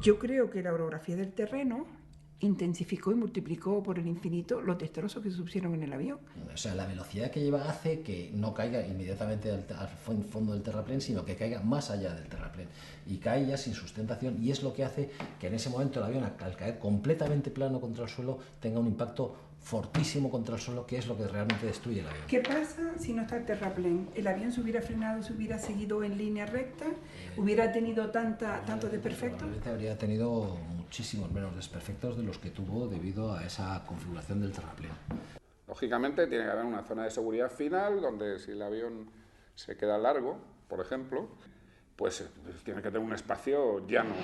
Yo creo que la orografía del terreno intensificó y multiplicó por el infinito los destrozos que se pusieron en el avión. O sea, la velocidad que lleva hace que no caiga inmediatamente al fondo del terraplén, sino que caiga más allá del terraplén. Y cae ya sin sustentación, y es lo que hace que en ese momento el avión, al caer completamente plano contra el suelo, tenga un impacto fortísimo contra el suelo, que es lo que realmente destruye el avión. ¿Qué pasa si no está el terraplén? ¿El avión se hubiera frenado, se hubiera seguido en línea recta? ¿Hubiera tenido tantos desperfectos? Probablemente habría tenido muchísimos menos desperfectos de los que tuvo debido a esa configuración del terraplén. Lógicamente tiene que haber una zona de seguridad final donde si el avión se queda largo, por ejemplo, pues tiene que tener un espacio llano.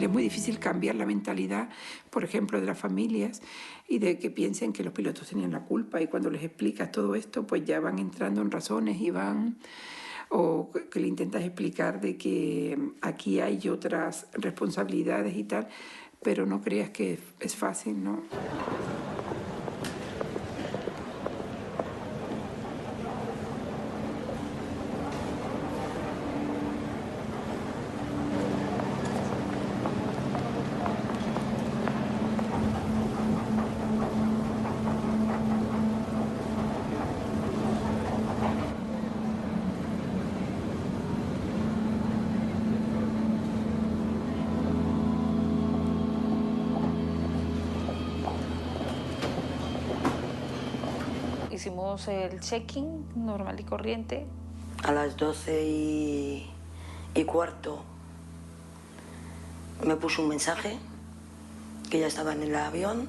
es muy difícil cambiar la mentalidad, por ejemplo, de las familias y de que piensen que los pilotos tenían la culpa, y cuando les explicas todo esto, pues ya van entrando en razones y van... o que le intentas explicar de que aquí hay otras responsabilidades y tal, pero no creas que es fácil, ¿no? Hicimos el check-in normal y corriente. A las 12:15 me puso un mensaje que ya estaba en el avión,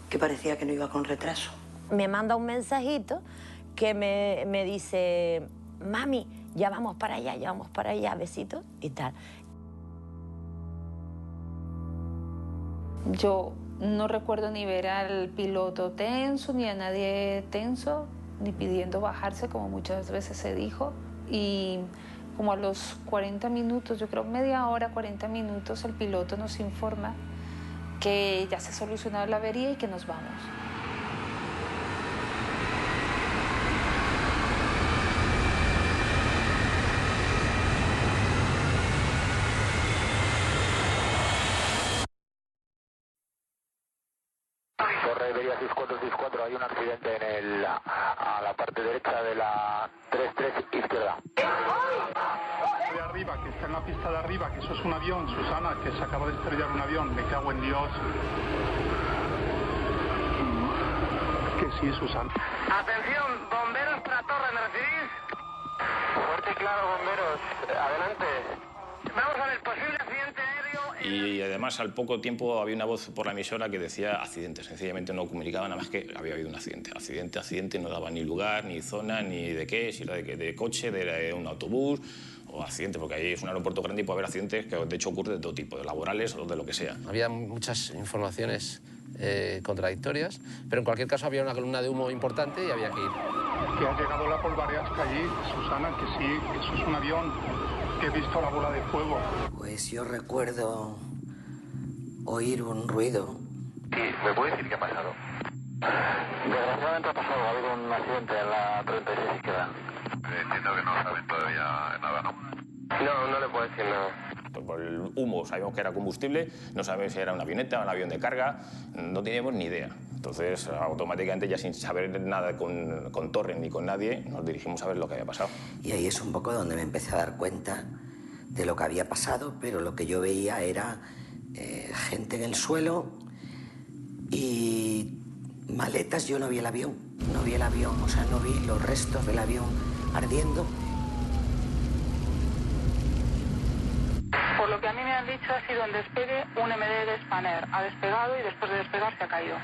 que parecía que no iba con retraso. Me manda un mensajito que me dice: mami, ya vamos para allá, besitos y tal. Yo no recuerdo ni ver al piloto tenso, ni a nadie tenso, ni pidiendo bajarse, como muchas veces se dijo. Y como a los 40 minutos, yo creo media hora, 40 minutos, el piloto nos informa que ya se ha solucionado la avería y que nos vamos. Iberia 6464, hay un accidente a la parte derecha de la 33 izquierda. De arriba, que está en la pista de arriba, que eso es un avión, Susana, que se acaba de estrellar un avión, me cago en Dios. Que sí, Susana. Atención, bomberos para torre, ¿me recibís? Fuerte y claro, bomberos, adelante. Vamos a ver, posible accidente aéreo. Y además al poco tiempo había una voz por la emisora que decía accidente, sencillamente no comunicaba nada más que había habido un accidente. Accidente, no daba ni lugar, ni zona, ni de qué, si era de coche, de un autobús o accidente, porque ahí es un aeropuerto grande y puede haber accidentes que de hecho ocurren de todo tipo, de laborales o de lo que sea. Había muchas informaciones contradictorias, pero en cualquier caso había una columna de humo importante y había que ir. Que ha llegado la polvareasca allí, Susana, que sí, que eso es un avión, que he visto la bola de fuego. Pues yo recuerdo oír un ruido. ¿Me puede decir qué ha pasado? Desgraciadamente ha pasado, ha habido un accidente en la 36 izquierda. Entiendo que no saben todavía nada, ¿no? No le puedo decir nada. Por el humo sabíamos que era combustible, no sabíamos si era una avioneta o un avión de carga, no teníamos ni idea. Entonces, automáticamente, ya sin saber nada con Torre ni con nadie, nos dirigimos a ver lo que había pasado. Y ahí es un poco donde me empecé a dar cuenta de lo que había pasado, pero lo que yo veía era gente en el suelo y maletas. Yo no vi el avión, o sea, no vi los restos del avión ardiendo. Por lo que a mí me han dicho, ha sido el despegue un MD de Spanair. Ha despegado y después de despegar se ha caído.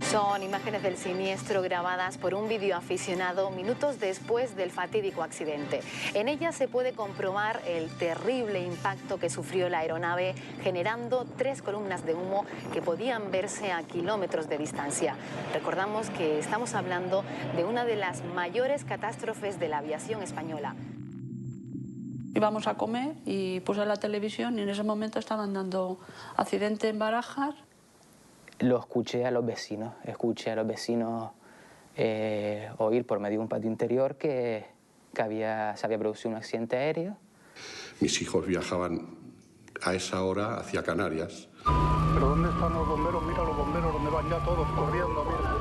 Son imágenes del siniestro grabadas por un videoaficionado minutos después del fatídico accidente. En ellas se puede comprobar el terrible impacto que sufrió la aeronave, generando 3 columnas de humo que podían verse a kilómetros de distancia. Recordamos que estamos hablando de una de las mayores catástrofes de la aviación española. Íbamos a comer y puse la televisión y en ese momento estaban dando accidente en Barajas. Lo escuché a los vecinos, oír por medio de un patio interior que se había producido un accidente aéreo. Mis hijos viajaban a esa hora hacia Canarias. ¿Pero dónde están los bomberos? Mira los bomberos, donde van ya todos corriendo, mira.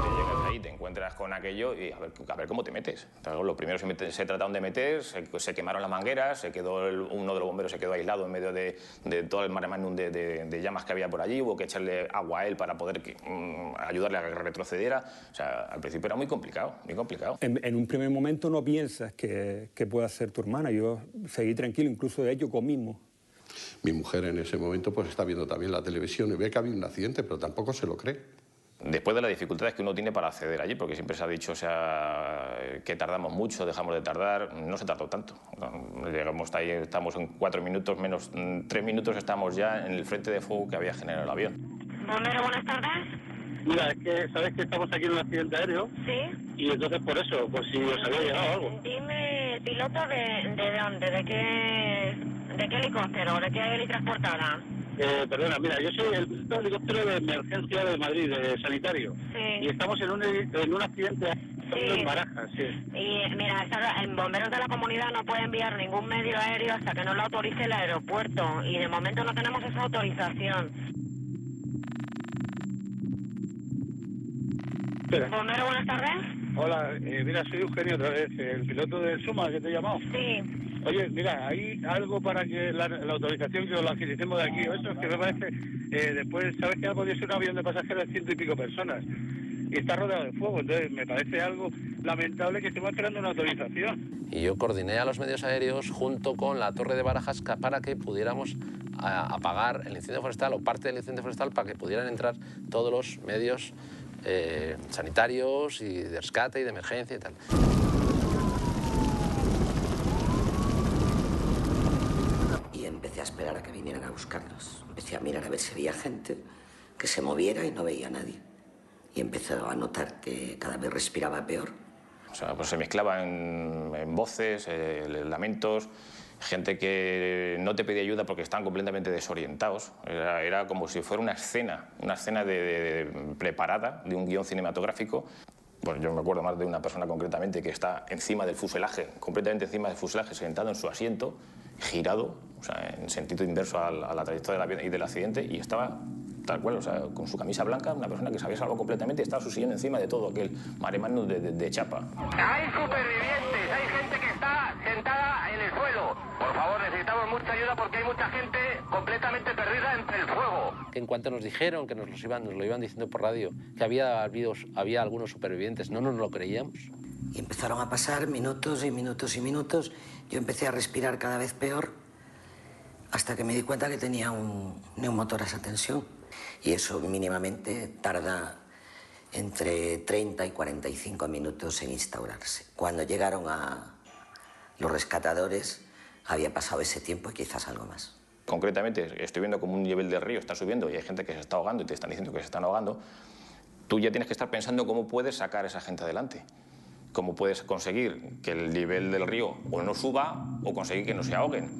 Te llegas ahí, te encuentras con aquello y a ver cómo te metes. Lo primero se trataron de meter, se quemaron las mangueras, uno de los bomberos se quedó aislado en medio de todo el mare magnum de llamas que había por allí, hubo que echarle agua a él para poder ayudarle a que retrocediera. O sea, al principio era muy complicado, muy complicado. En un primer momento no piensas que pueda ser tu hermana. Yo seguí tranquilo, incluso de hecho comimos. Mi mujer en ese momento pues está viendo también la televisión y ve que ha habido un accidente, pero tampoco se lo cree. Después de las dificultades que uno tiene para acceder allí, porque siempre se ha dicho, o sea, que tardamos mucho, dejamos de tardar, no se tardó tanto. Llegamos ahí, estamos en 4 minutos, menos 3 minutos estamos ya en el frente de fuego que había generado el avión. Bombero, buenas tardes. Mira, es que sabes que estamos aquí en un accidente aéreo. Sí. Y entonces por eso, por si os había llegado algo. Dime, piloto de dónde, de qué helicóptero, de qué helitransportada. Perdona, mira, yo soy el helicóptero de emergencia de Madrid, de sanitario. Sí. Y estamos en un accidente en Barajas, sí. Y mira, el bomberos de la comunidad no puede enviar ningún medio aéreo hasta que no lo autorice el aeropuerto. Y de momento no tenemos esa autorización. Espera. Bombero, buenas tardes. Hola, mira, soy Eugenio otra vez, el piloto del Suma que te he llamado. Sí. Oye, mira, ¿hay algo para que la autorización que os la agilicemos de aquí o eso? Es que me parece, después, ¿sabes que algo es un avión de pasajeros de 100 y pico personas? Y está rodeado de fuego, entonces me parece algo lamentable que estemos esperando una autorización. Y yo coordiné a los medios aéreos junto con la Torre de Barajas para que pudiéramos apagar el incendio forestal o parte del incendio forestal para que pudieran entrar todos los medios sanitarios y de rescate y de emergencia y tal. Y empecé a esperar a que vinieran a buscarnos. Empecé a mirar a ver si había gente que se moviera y no veía a nadie. Y empecé a notar que cada vez respiraba peor. O sea, pues se mezclaba en voces, lamentos, gente que no te pedía ayuda porque estaban completamente desorientados. Era como si fuera una escena preparada de un guión cinematográfico. Bueno, yo me acuerdo más de una persona concretamente que está encima del fuselaje, completamente encima del fuselaje, sentado en su asiento, girado, o sea, en sentido inverso a la trayectoria del avión y del accidente, y estaba tal cual, o sea, con su camisa blanca, una persona que se había salvado completamente y estaba su sillón encima de todo aquel mare magnum de chapa. Hay supervivientes, hay gente que está sentada en el suelo. Por favor, necesitamos mucha ayuda porque hay mucha gente completamente perdida entre el fuego. Que en cuanto nos dijeron, que nos lo iban diciendo por radio, que había algunos supervivientes, no nos lo creíamos. Y empezaron a pasar minutos y minutos y minutos. Yo empecé a respirar cada vez peor hasta que me di cuenta que tenía un neumotórax a tensión. Y eso mínimamente tarda entre 30 y 45 minutos en instaurarse. Cuando llegaron a los rescatadores había pasado ese tiempo y quizás algo más. Concretamente, estoy viendo como un nivel del río está subiendo y hay gente que se está ahogando y te están diciendo que se están ahogando. Tú ya tienes que estar pensando cómo puedes sacar a esa gente adelante. Cómo puedes conseguir que el nivel del río o no suba o conseguir que no se ahoguen.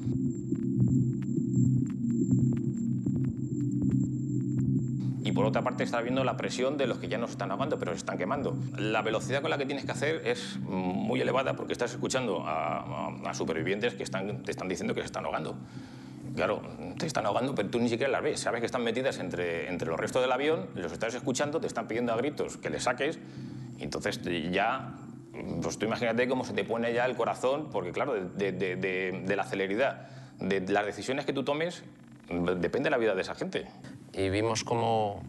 Y por otra parte está viendo la presión de los que ya no se están ahogando, pero se están quemando. La velocidad con la que tienes que hacer es muy elevada porque estás escuchando a supervivientes que te están diciendo que se están ahogando. Claro, te están ahogando, pero tú ni siquiera las ves. Sabes que están metidas entre los restos del avión, los estás escuchando, te están pidiendo a gritos que les saques, y entonces ya, pues tú imagínate cómo se te pone ya el corazón, porque claro, de la celeridad, de las decisiones que tú tomes, depende la vida de esa gente. Y vimos como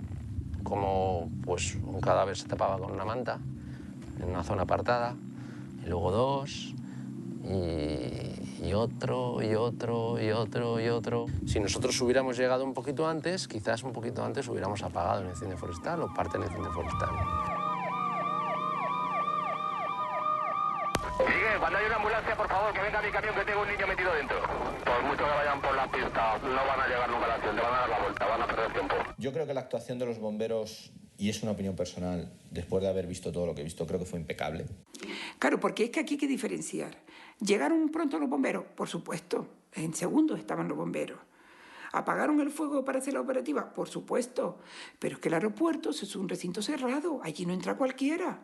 pues, un cadáver se tapaba con una manta en una zona apartada, y luego dos, y otro, y otro, y otro, y otro. Si nosotros hubiéramos llegado un poquito antes, quizás un poquito antes hubiéramos apagado el incendio forestal o parte del incendio forestal. Sigue, cuando hay una ambulancia, por favor, que venga mi camión, que tengo un niño metido dentro. Por mucho que vayan por la pista, no van a llegar nunca a la acción, te van a dar la vuelta, van a perder tiempo. Yo creo que la actuación de los bomberos, y es una opinión personal, después de haber visto todo lo que he visto, creo que fue impecable. Claro, porque es que aquí hay que diferenciar. ¿Llegaron pronto los bomberos? Por supuesto. En segundos estaban los bomberos. ¿Apagaron el fuego para hacer la operativa? Por supuesto. Pero es que el aeropuerto es un recinto cerrado. Allí no entra cualquiera.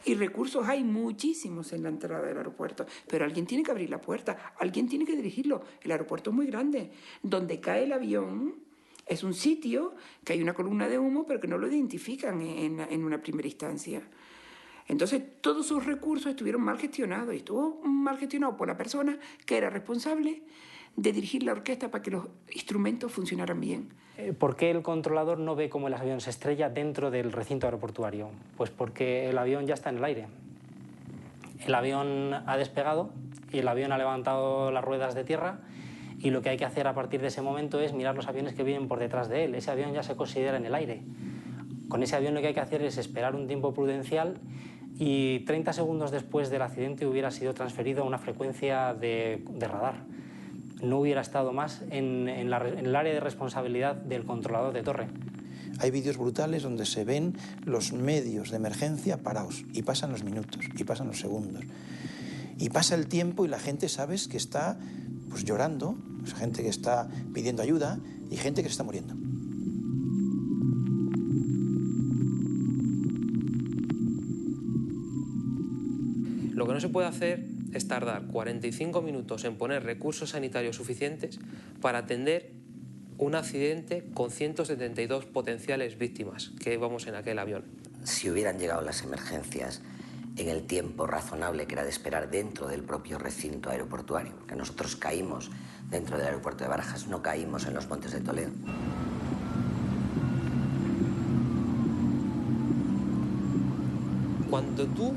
Y recursos hay muchísimos en la entrada del aeropuerto. Pero alguien tiene que abrir la puerta. Alguien tiene que dirigirlo. El aeropuerto es muy grande. Donde cae el avión es un sitio que hay una columna de humo, pero que no lo identifican en una primera instancia. Entonces, todos sus recursos estuvieron mal gestionados y estuvo mal gestionado por la persona que era responsable de dirigir la orquesta para que los instrumentos funcionaran bien. ¿Por qué el controlador no ve cómo el avión se estrella dentro del recinto aeroportuario? Pues porque el avión ya está en el aire. El avión ha despegado y el avión ha levantado las ruedas de tierra y lo que hay que hacer a partir de ese momento es mirar los aviones que vienen por detrás de él. Ese avión ya se considera en el aire. Con ese avión lo que hay que hacer es esperar un tiempo prudencial y 30 segundos después del accidente hubiera sido transferido a una frecuencia de radar. No hubiera estado más en el área de responsabilidad del controlador de torre. Hay vídeos brutales donde se ven los medios de emergencia parados y pasan los minutos y pasan los segundos. Y pasa el tiempo y la gente, sabes, que está pues llorando, gente que está pidiendo ayuda y gente que se está muriendo. Lo que no se puede hacer es tardar 45 minutos en poner recursos sanitarios suficientes para atender un accidente con 172 potenciales víctimas que íbamos en aquel avión. Si hubieran llegado las emergencias en el tiempo razonable que era de esperar dentro del propio recinto aeroportuario, porque nosotros caímos dentro del aeropuerto de Barajas, no caímos en los Montes de Toledo. Cuando tú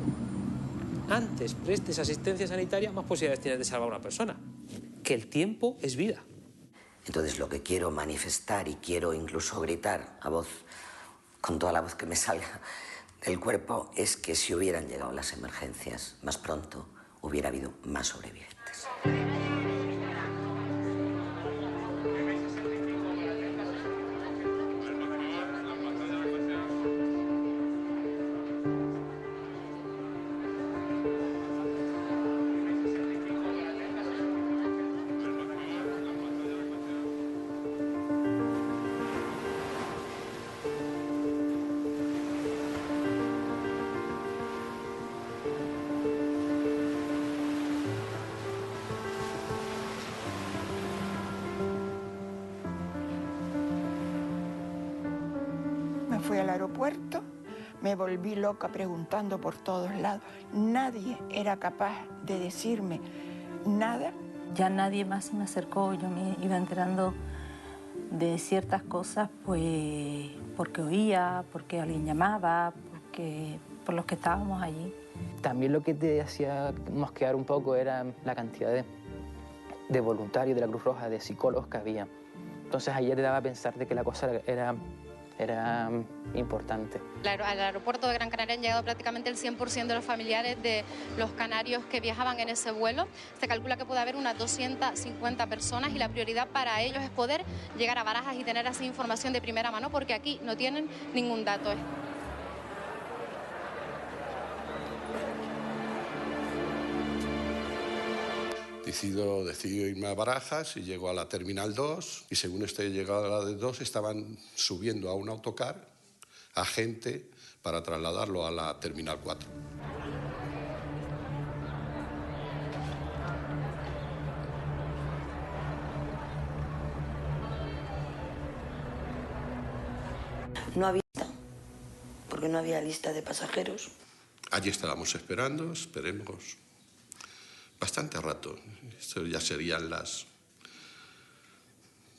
antes prestes asistencia sanitaria, más posibilidades tienes de salvar a una persona. Que el tiempo es vida. Entonces lo que quiero manifestar y quiero incluso gritar a voz, con toda la voz que me salga del cuerpo, es que si hubieran llegado las emergencias más pronto, hubiera habido más sobrevivientes. Me fui al aeropuerto, me volví loca preguntando por todos lados. Nadie era capaz de decirme nada. Ya nadie más se me acercó, yo me iba enterando de ciertas cosas pues porque oía, porque alguien llamaba, por los que estábamos allí. También lo que te hacía mosquear un poco era la cantidad de voluntarios de la Cruz Roja, de psicólogos que había. Entonces ayer te daba a pensar de que la cosa era importante. Al aeropuerto de Gran Canaria han llegado prácticamente el 100% de los familiares de los canarios que viajaban en ese vuelo. Se calcula que puede haber unas 250 personas y la prioridad para ellos es poder llegar a Barajas y tener así información de primera mano, porque aquí no tienen ningún dato. Decido irme a Barajas y llego a la Terminal 2 y según estoy llegado a la de 2 estaban subiendo a un autocar a gente para trasladarlo a la Terminal 4. No había lista, porque no había lista de pasajeros. Allí estábamos esperando, esperemos bastante rato. Esto ya serían las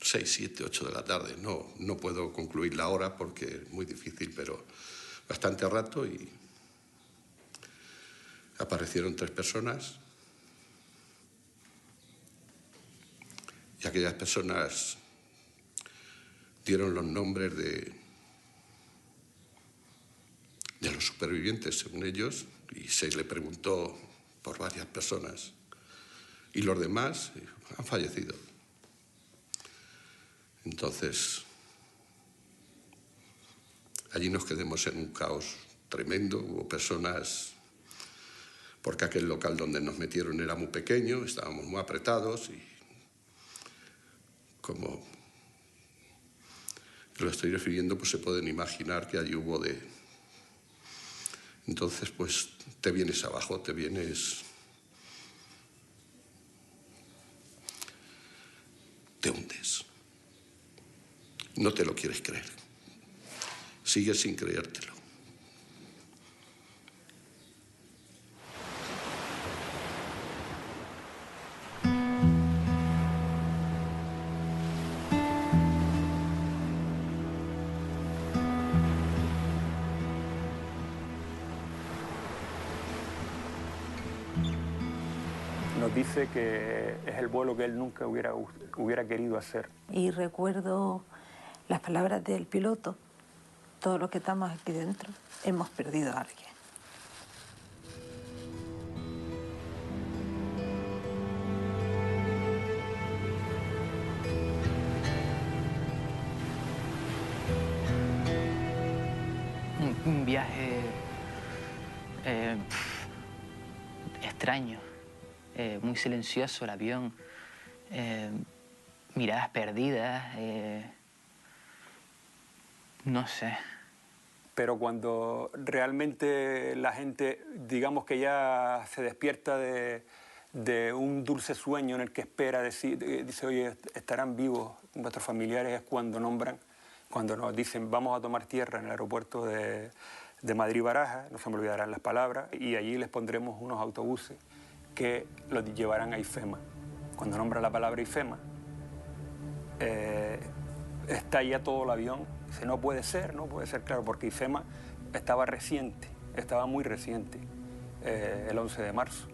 6, 7, 8 de la tarde. No puedo concluir la hora porque es muy difícil, pero bastante rato y aparecieron 3 personas. Y aquellas personas dieron los nombres de los supervivientes, según ellos, y se le preguntó por varias personas. Y los demás han fallecido. Entonces, allí nos quedamos en un caos tremendo. Hubo personas, porque aquel local donde nos metieron era muy pequeño, estábamos muy apretados y como lo estoy refiriendo, pues se pueden imaginar que allí hubo de... Entonces, pues te vienes abajo, te vienes... Te hundes. No te lo quieres creer. Sigues sin creértelo. Nos dice que es el vuelo que él nunca hubiera querido hacer. Y recuerdo las palabras del piloto: todos los que estamos aquí dentro hemos perdido a alguien. viaje extraño, muy silencioso el avión, miradas perdidas, no sé. Pero cuando realmente la gente, digamos que ya se despierta de un dulce sueño en el que espera, dice, oye, estarán vivos nuestros familiares, es cuando nombran, cuando nos dicen, vamos a tomar tierra en el aeropuerto de Madrid-Barajas, no se me olvidarán las palabras, y allí les pondremos unos autobuses que los llevarán a IFEMA. Cuando nombra la palabra IFEMA, está ya todo el avión. Dice, no puede ser, claro, porque IFEMA estaba reciente, estaba muy reciente, el 11 de marzo.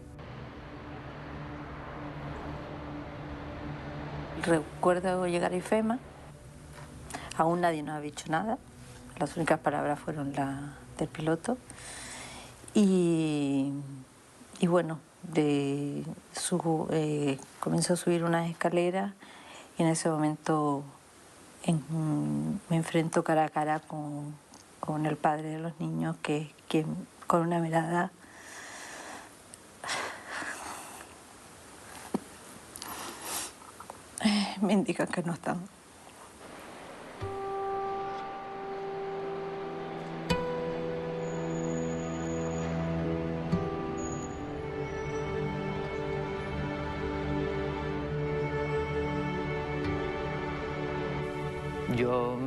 Recuerdo llegar a IFEMA, aún nadie nos ha dicho nada, las únicas palabras fueron las del piloto, y bueno, comenzó a subir unas escaleras y en ese momento me enfrento cara a cara con el padre de los niños, que con una mirada me indican que no están. Yo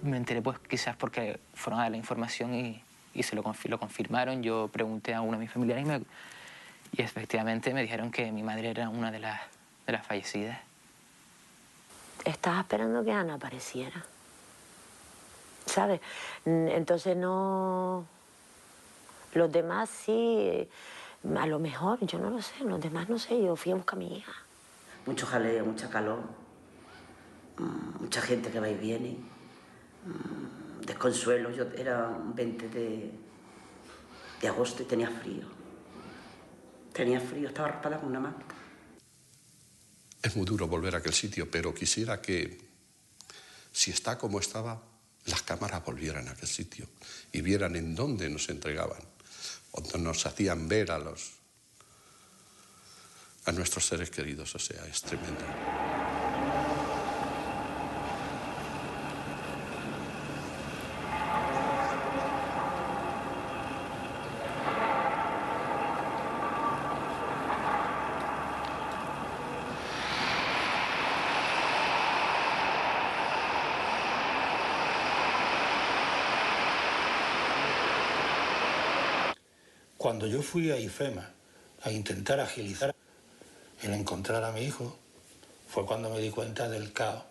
me enteré pues quizás porque fueron a dar la información y lo confirmaron. Yo pregunté a uno de mis familiares y efectivamente me dijeron que mi madre era una de las fallecidas. Estaba esperando que Ana apareciera, ¿sabes? Entonces no... Los demás sí, a lo mejor, yo no lo sé, los demás no sé, yo fui a buscar a mi hija. Mucho jaleo, mucha calor, mucha gente que va y viene, desconsuelo. Yo era un 20 de agosto y tenía frío. Estaba raspada con una manta. Es muy duro volver a aquel sitio, pero quisiera que, si está como estaba, las cámaras volvieran a aquel sitio y vieran en dónde nos entregaban, donde nos hacían ver a nuestros seres queridos. O sea, es tremendo. Cuando yo fui a IFEMA a intentar agilizar el encontrar a mi hijo, fue cuando me di cuenta del caos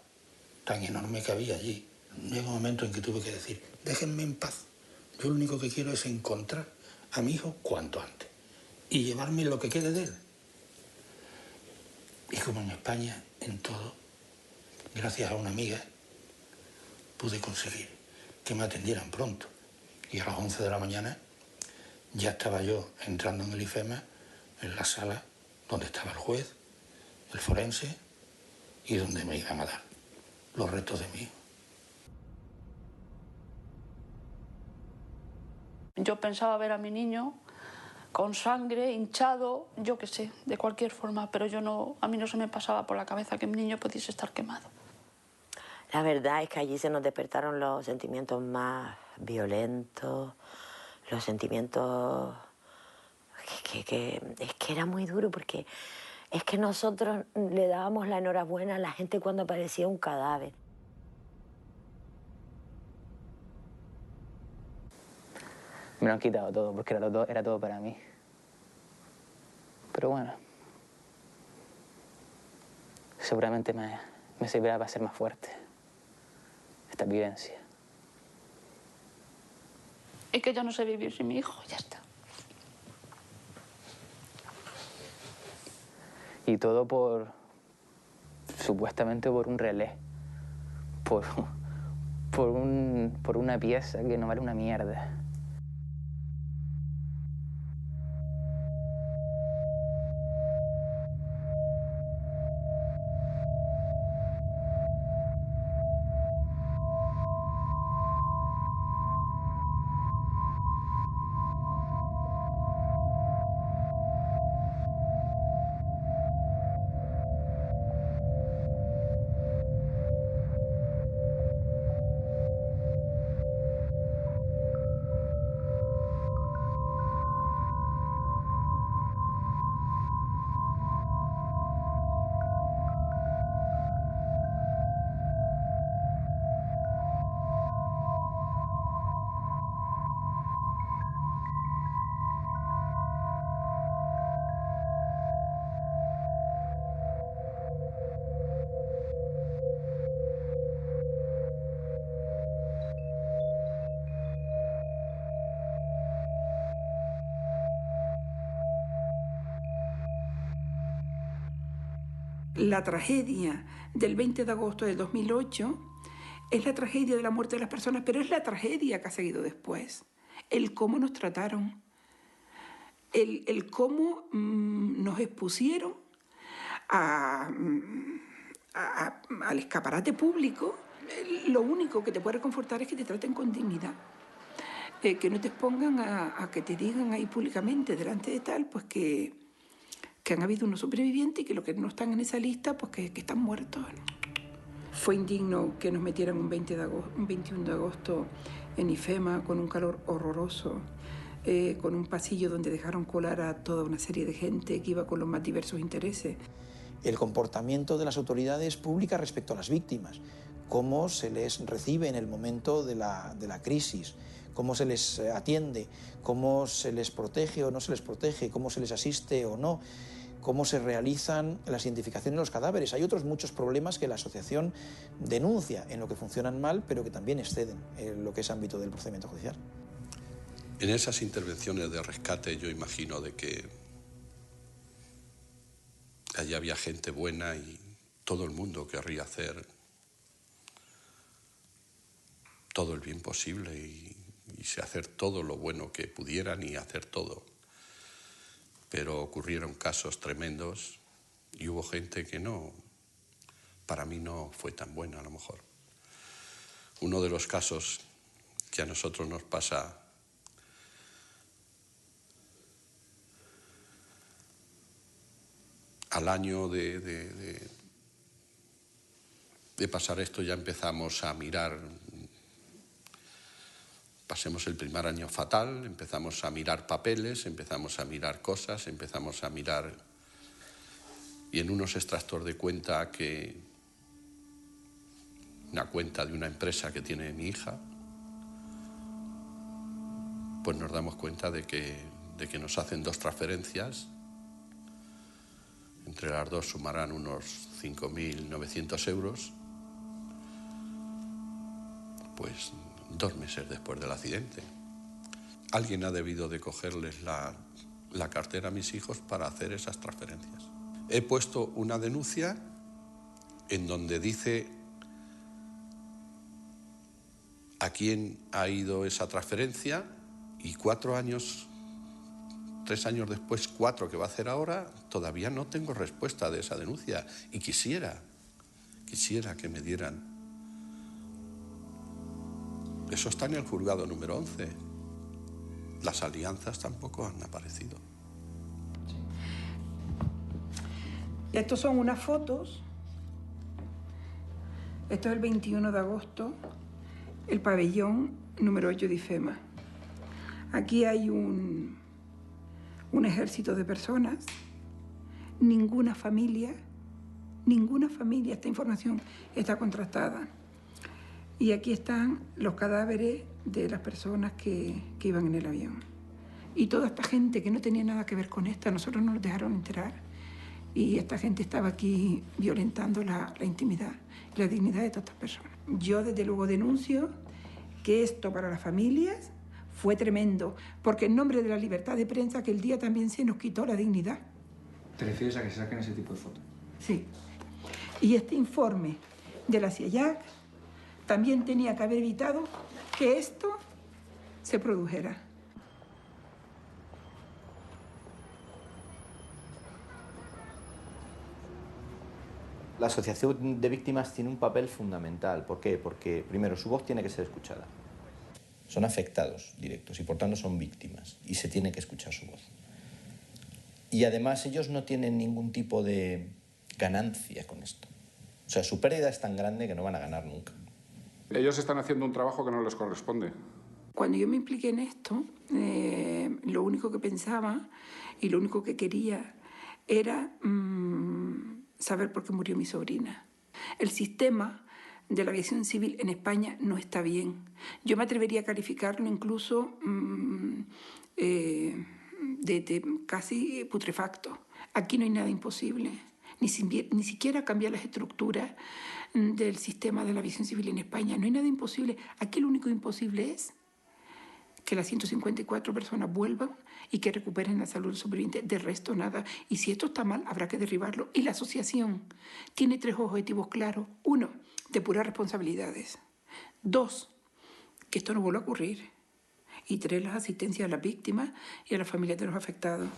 tan enorme que había allí. Llegó un momento en que tuve que decir, déjenme en paz. Yo lo único que quiero es encontrar a mi hijo cuanto antes y llevarme lo que quede de él. Y como en España, en todo, gracias a una amiga, pude conseguir que me atendieran pronto. Y a las 11 de la mañana ya estaba yo entrando en el IFEMA, en la sala donde estaba el juez, el forense y donde me iban a dar los restos de mi hijo. Yo pensaba ver a mi niño con sangre, hinchado, yo qué sé, de cualquier forma, pero a mí no se me pasaba por la cabeza que mi niño pudiese estar quemado. La verdad es que allí se nos despertaron los sentimientos más violentos, los sentimientos es que era muy duro, porque es que nosotros le dábamos la enhorabuena a la gente cuando aparecía un cadáver. Me lo han quitado todo, porque era todo para mí. Pero bueno, seguramente me servirá para ser más fuerte esta vivencia. Es que yo no sé vivir sin mi hijo, ya está. Y todo supuestamente por un relé, por una pieza que no vale una mierda. la tragedia del 20 de agosto del 2008 es la tragedia de la muerte de las personas, pero es la tragedia que ha seguido después. El cómo nos trataron, el cómo nos expusieron al escaparate público. Lo único que te puede reconfortar es que te traten con dignidad. Que no te expongan a que te digan ahí públicamente delante de tal, pues que han habido unos supervivientes y que los que no están en esa lista, pues que están muertos. Fue indigno que nos metieran un 21 de agosto en IFEMA con un calor horroroso, con un pasillo donde dejaron colar a toda una serie de gente que iba con los más diversos intereses. El comportamiento de las autoridades públicas respecto a las víctimas, cómo se les recibe en el momento de la crisis, cómo se les atiende, cómo se les protege o no se les protege, cómo se les asiste o no, cómo se realizan las identificaciones de los cadáveres. Hay otros muchos problemas que la asociación denuncia en lo que funcionan mal, pero que también exceden en lo que es ámbito del procedimiento judicial. En esas intervenciones de rescate yo imagino de que allí había gente buena y todo el mundo querría hacer todo el bien posible y hacer todo lo bueno que pudieran y hacer todo. Pero ocurrieron casos tremendos y hubo gente que no, para mí no fue tan buena a lo mejor. Uno de los casos que a nosotros nos pasa al año de pasar esto ya empezamos a mirar. Pasemos el primer año fatal, empezamos a mirar papeles, empezamos a mirar cosas, empezamos a mirar... Y en unos extractos de cuenta una cuenta de una empresa que tiene mi hija, pues nos damos cuenta de que nos hacen 2 transferencias. Entre las 2 sumarán unos 5.900 euros. Pues 2 meses después del accidente. Alguien ha debido de cogerles la cartera a mis hijos para hacer esas transferencias. He puesto una denuncia en donde dice a quién ha ido esa transferencia y 3 años después, 4 que va a hacer ahora, todavía no tengo respuesta de esa denuncia y quisiera que me dieran. Eso está en el juzgado número 11. Las alianzas tampoco han aparecido. Estos son unas fotos. Esto es el 21 de agosto, el pabellón número 8 de IFEMA. Aquí hay un ejército de personas, ninguna familia, esta información está contrastada. Y aquí están los cadáveres de las personas que iban en el avión. Y toda esta gente que no tenía nada que ver con esta, nosotros nos dejaron enterar. Y esta gente estaba aquí violentando la intimidad y la dignidad de todas estas personas. Yo desde luego denuncio que esto para las familias fue tremendo, porque en nombre de la libertad de prensa aquel día también se nos quitó la dignidad. ¿Te refieres a que se saquen ese tipo de fotos? Sí. Y este informe de la CIEJAC también tenía que haber evitado que esto se produjera. La asociación de víctimas tiene un papel fundamental. ¿Por qué? Porque, primero, su voz tiene que ser escuchada. Son afectados directos y, por tanto, son víctimas y se tiene que escuchar su voz. Y, además, ellos no tienen ningún tipo de ganancia con esto. O sea, su pérdida es tan grande que no van a ganar nunca. Ellos están haciendo un trabajo que no les corresponde. Cuando yo me impliqué en esto, lo único que pensaba y lo único que quería era saber por qué murió mi sobrina. El sistema de la aviación civil en España no está bien. Yo me atrevería a calificarlo incluso de casi putrefacto. Aquí no hay nada imposible. Ni siquiera cambiar las estructuras del sistema de la aviación civil en España. No hay nada imposible. Aquí lo único imposible es que las 154 personas vuelvan y que recuperen la salud superviviente. De resto, nada. Y si esto está mal, habrá que derribarlo. Y la asociación tiene 3 objetivos claros. 1, depurar responsabilidades. 2, que esto no vuelva a ocurrir. Y 3, la asistencia a las víctimas y a las familias de los afectados.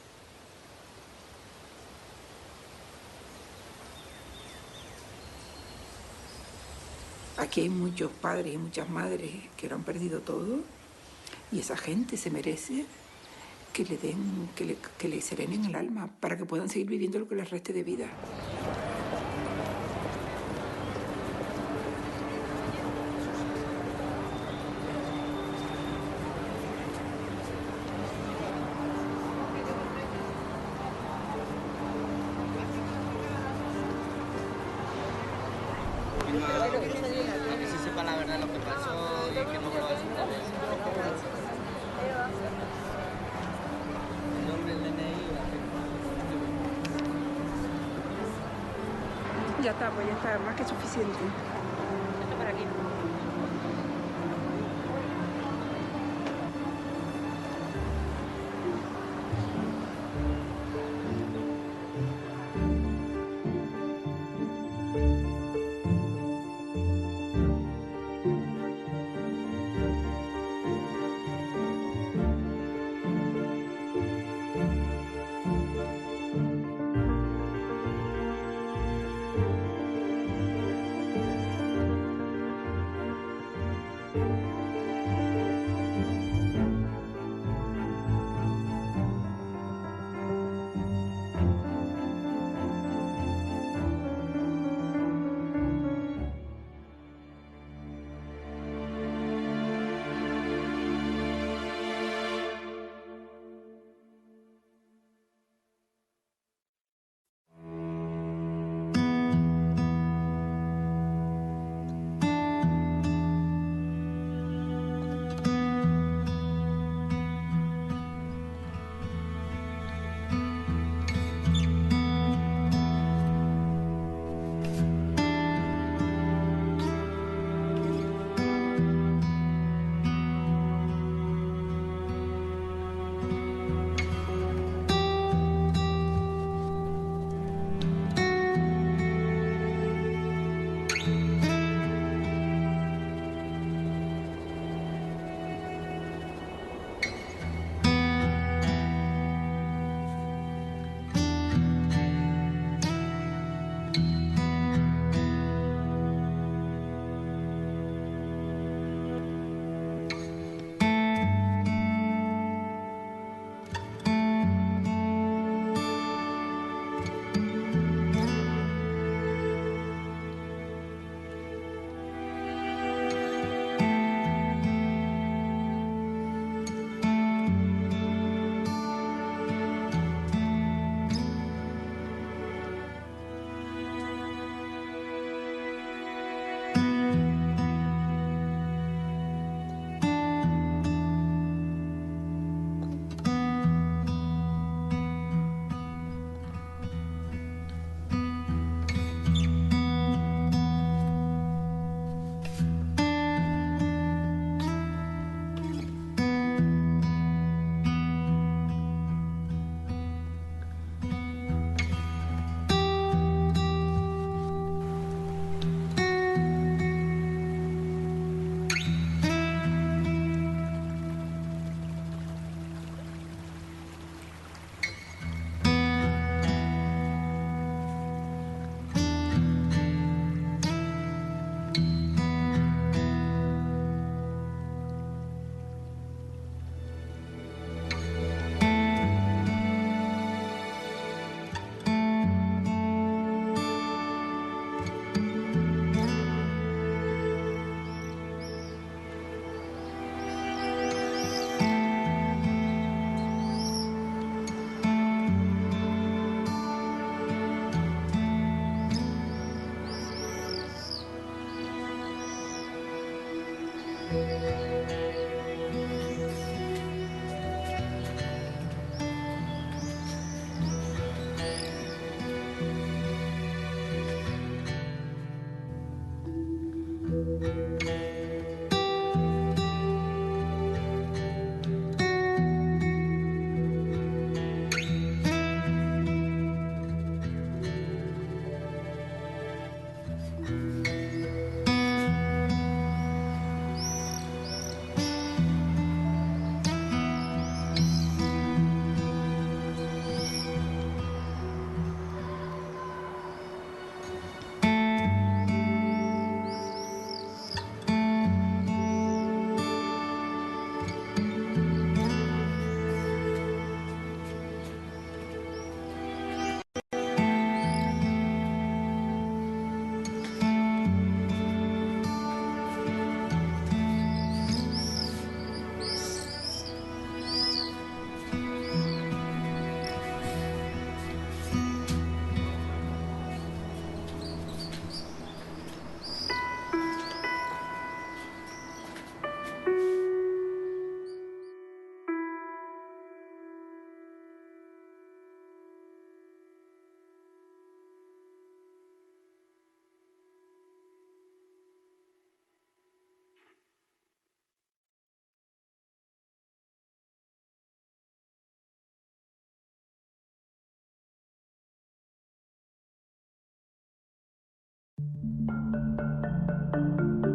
Aquí hay muchos padres y muchas madres que lo han perdido todo y esa gente se merece que le den, que le serenen el alma para que puedan seguir viviendo lo que les reste de vida. Que se sepa la verdad lo que pasó y que no vuelva a suceder. El nombre del DNI. Ya está, pues ya está, más que suficiente. Esto para aquí. Thank you.